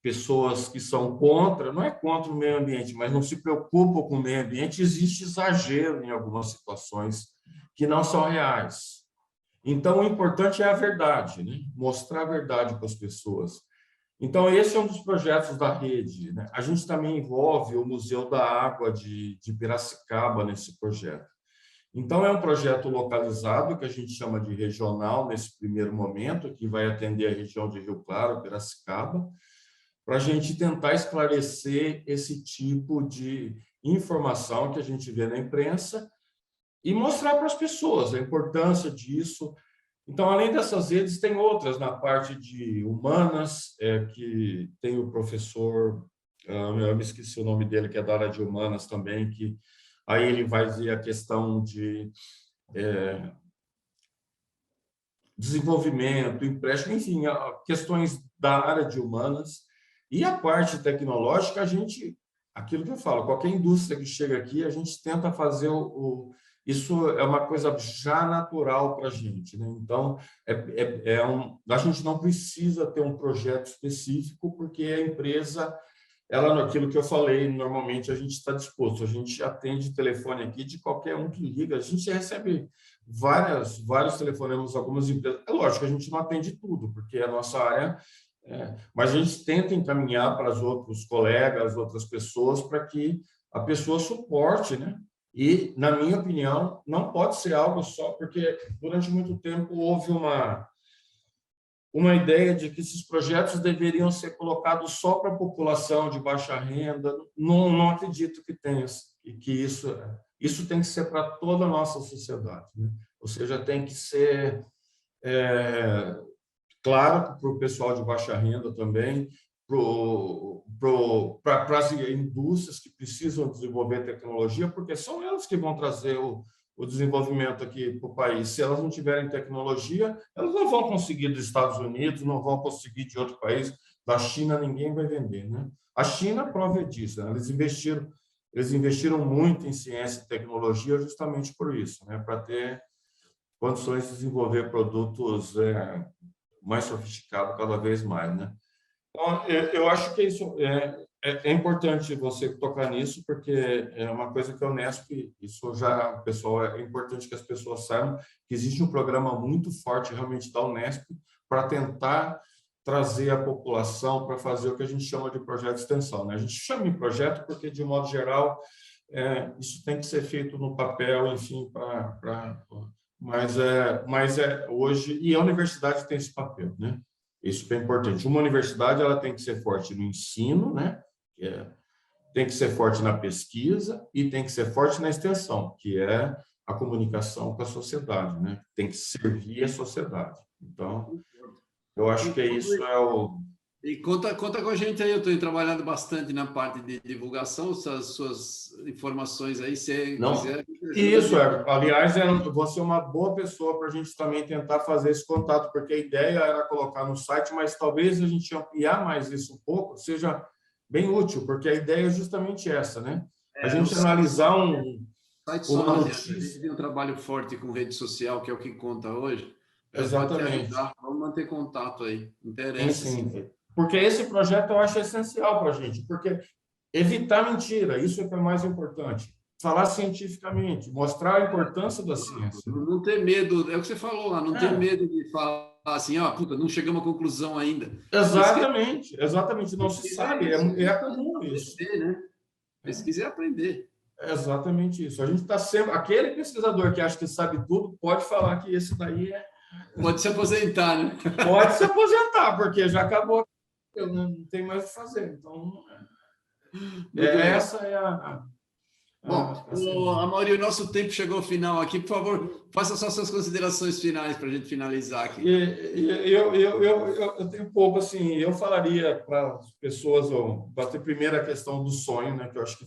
pessoas que são contra, não é contra o meio ambiente, mas não se preocupam com o meio ambiente, existe exagero em algumas situações que não são reais. Então, o importante é a verdade, né? Mostrar a verdade para as pessoas. Então, esse é um dos projetos da rede, né? A gente também envolve o Museu da Água de Piracicaba nesse projeto. Então, é um projeto localizado, que a gente chama de regional, nesse primeiro momento, que vai atender a região de Rio Claro, Piracicaba, para a gente tentar esclarecer esse tipo de informação que a gente vê na imprensa e mostrar para as pessoas a importância disso. Então, além dessas redes, tem outras na parte de humanas, que tem o professor, eu me esqueci o nome dele, que é da área de humanas também, que aí ele vai ver a questão de desenvolvimento, empréstimo, enfim, questões da área de humanas. E a parte tecnológica, aquilo que eu falo, qualquer indústria que chega aqui, a gente tenta fazer isso é uma coisa já natural para a gente, né? Então, a gente não precisa ter um projeto específico, porque a empresa, naquilo que eu falei, normalmente a gente está disposto, a gente atende telefone aqui de qualquer um que liga, a gente recebe vários telefonemas, algumas empresas. É lógico que a gente não atende tudo, porque a nossa área... mas a gente tenta encaminhar para os outros colegas, outras pessoas, para que a pessoa suporte, né? E, na minha opinião, não pode ser algo só, porque durante muito tempo houve uma ideia de que esses projetos deveriam ser colocados só para a população de baixa renda. Não acredito que tenha, e que isso tem que ser para toda a nossa sociedade, né? Ou seja, tem que ser, claro, para o pessoal de baixa renda também, para as indústrias que precisam desenvolver tecnologia, porque são elas que vão trazer o desenvolvimento aqui para o país. Se elas não tiverem tecnologia, elas não vão conseguir dos Estados Unidos, não vão conseguir de outro país. Da China, ninguém vai vender, né? A China prova disso, né? Eles investiram muito em ciência e tecnologia justamente por isso, né? Para ter condições de desenvolver produtos mais sofisticados cada vez mais, né? Então, eu acho que isso é importante você tocar nisso, porque é uma coisa que a Unesp, isso já, pessoal, é importante que as pessoas saibam que existe um programa muito forte realmente da Unesp para tentar trazer a população para fazer o que a gente chama de projeto de extensão, né? A gente chama de projeto porque, de modo geral, isso tem que ser feito no papel, enfim, mas hoje, e a universidade tem esse papel, né? Isso que é importante. Uma universidade ela tem que ser forte no ensino, né? Tem que ser forte na pesquisa e tem que ser forte na extensão, que é a comunicação com a sociedade, né? Tem que servir a sociedade. Então, eu acho que isso é o... E conta com a gente aí, eu estou trabalhando bastante na parte de divulgação, as suas informações aí, se Não, quiser. isso, aliás, você é uma boa pessoa para a gente também tentar fazer esse contato, porque a ideia era colocar no site, mas talvez a gente ampliar mais isso um pouco, seja bem útil, porque a ideia é justamente essa, né? A gente analisar uma notícia. A gente tem um trabalho forte com rede social, que é o que conta hoje. Exatamente. Vamos manter contato aí. Interessa. Sim. Porque esse projeto eu acho essencial para a gente, porque evitar mentira, isso é o que é mais importante. Falar cientificamente, mostrar a importância da ciência. Não ter medo, é o que você falou lá, não ter medo de falar assim, puta, não chegamos à conclusão ainda. Exatamente, não se sabe, é comum isso. Né? Pesquisa é aprender. É exatamente isso. A gente está sempre... Aquele pesquisador que acha que sabe tudo pode falar que esse daí Pode se aposentar, né? Pode se aposentar, porque já acabou. Eu não tenho mais o que fazer. Então, essa é a... Bom, Amaury, o nosso tempo chegou ao final aqui. Por favor, faça só suas considerações finais para a gente finalizar aqui. Eu tenho pouco, assim, eu falaria para as pessoas, bater primeiro a questão do sonho, né, que eu acho que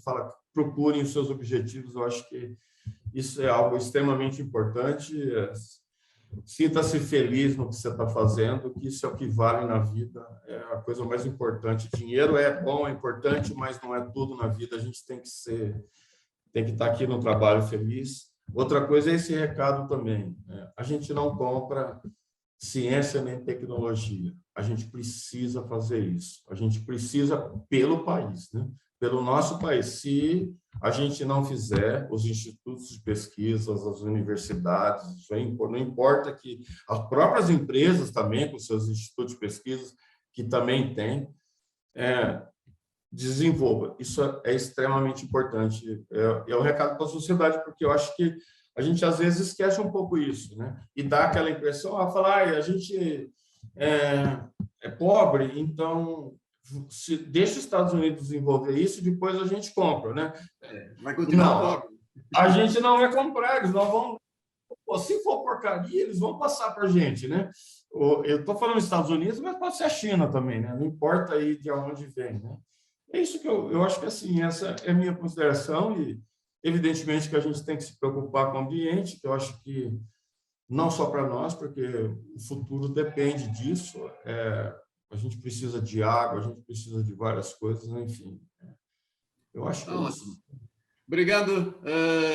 procurem os seus objetivos, eu acho que isso é algo extremamente importante. Sinta-se feliz no que você está fazendo, que isso é o que vale na vida, é a coisa mais importante. Dinheiro é bom, é importante, mas não é tudo na vida. A gente tem que estar aqui no trabalho feliz. Outra coisa é esse recado também, né? A gente não compra ciência nem tecnologia. A gente precisa fazer isso. A gente precisa pelo país, né? Pelo nosso país. Se a gente não fizer, os institutos de pesquisa, as universidades, não importa que as próprias empresas também, com seus institutos de pesquisa, que também têm, desenvolva. Isso é extremamente importante. É um recado para a sociedade, porque eu acho que a gente, às vezes, esquece um pouco isso, né? E dá aquela impressão, falar, a gente é pobre, então se deixa os Estados Unidos desenvolver isso, depois a gente compra, né? Vai continuar pobre. A gente não vai comprar, eles não vão... Se for porcaria, eles vão passar para a gente, né? Eu estou falando dos Estados Unidos, mas pode ser a China também, né? Não importa aí de onde vem, né? É isso que eu acho que, assim, essa é a minha consideração e, evidentemente, que a gente tem que se preocupar com o ambiente, que eu acho que não só para nós, porque o futuro depende disso. A gente precisa de água, a gente precisa de várias coisas, enfim. Eu acho que é isso. Obrigado.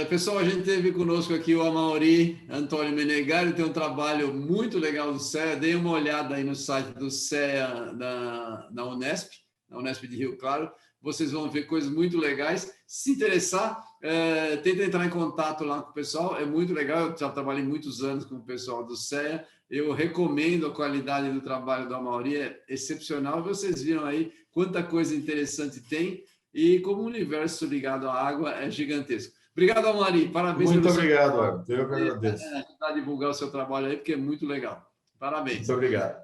Pessoal, a gente teve conosco aqui o Amaury Antônio Menegari, tem um trabalho muito legal do CEA. Dê uma olhada aí no site do CEA da Unesp, na Unesp de Rio Claro. Vocês vão ver coisas muito legais. Se interessar, tenta entrar em contato lá com o pessoal. É muito legal. Eu já trabalhei muitos anos com o pessoal do CEA. Eu recomendo a qualidade do trabalho do Amaury, é excepcional. Vocês viram aí quanta coisa interessante tem. e como o universo ligado à água é gigantesco. Obrigado, Amaury. Parabéns. Muito obrigado, Everton. Eu que agradeço. Ajudar a divulgar o seu trabalho aí, porque é muito legal. Parabéns. Muito obrigado.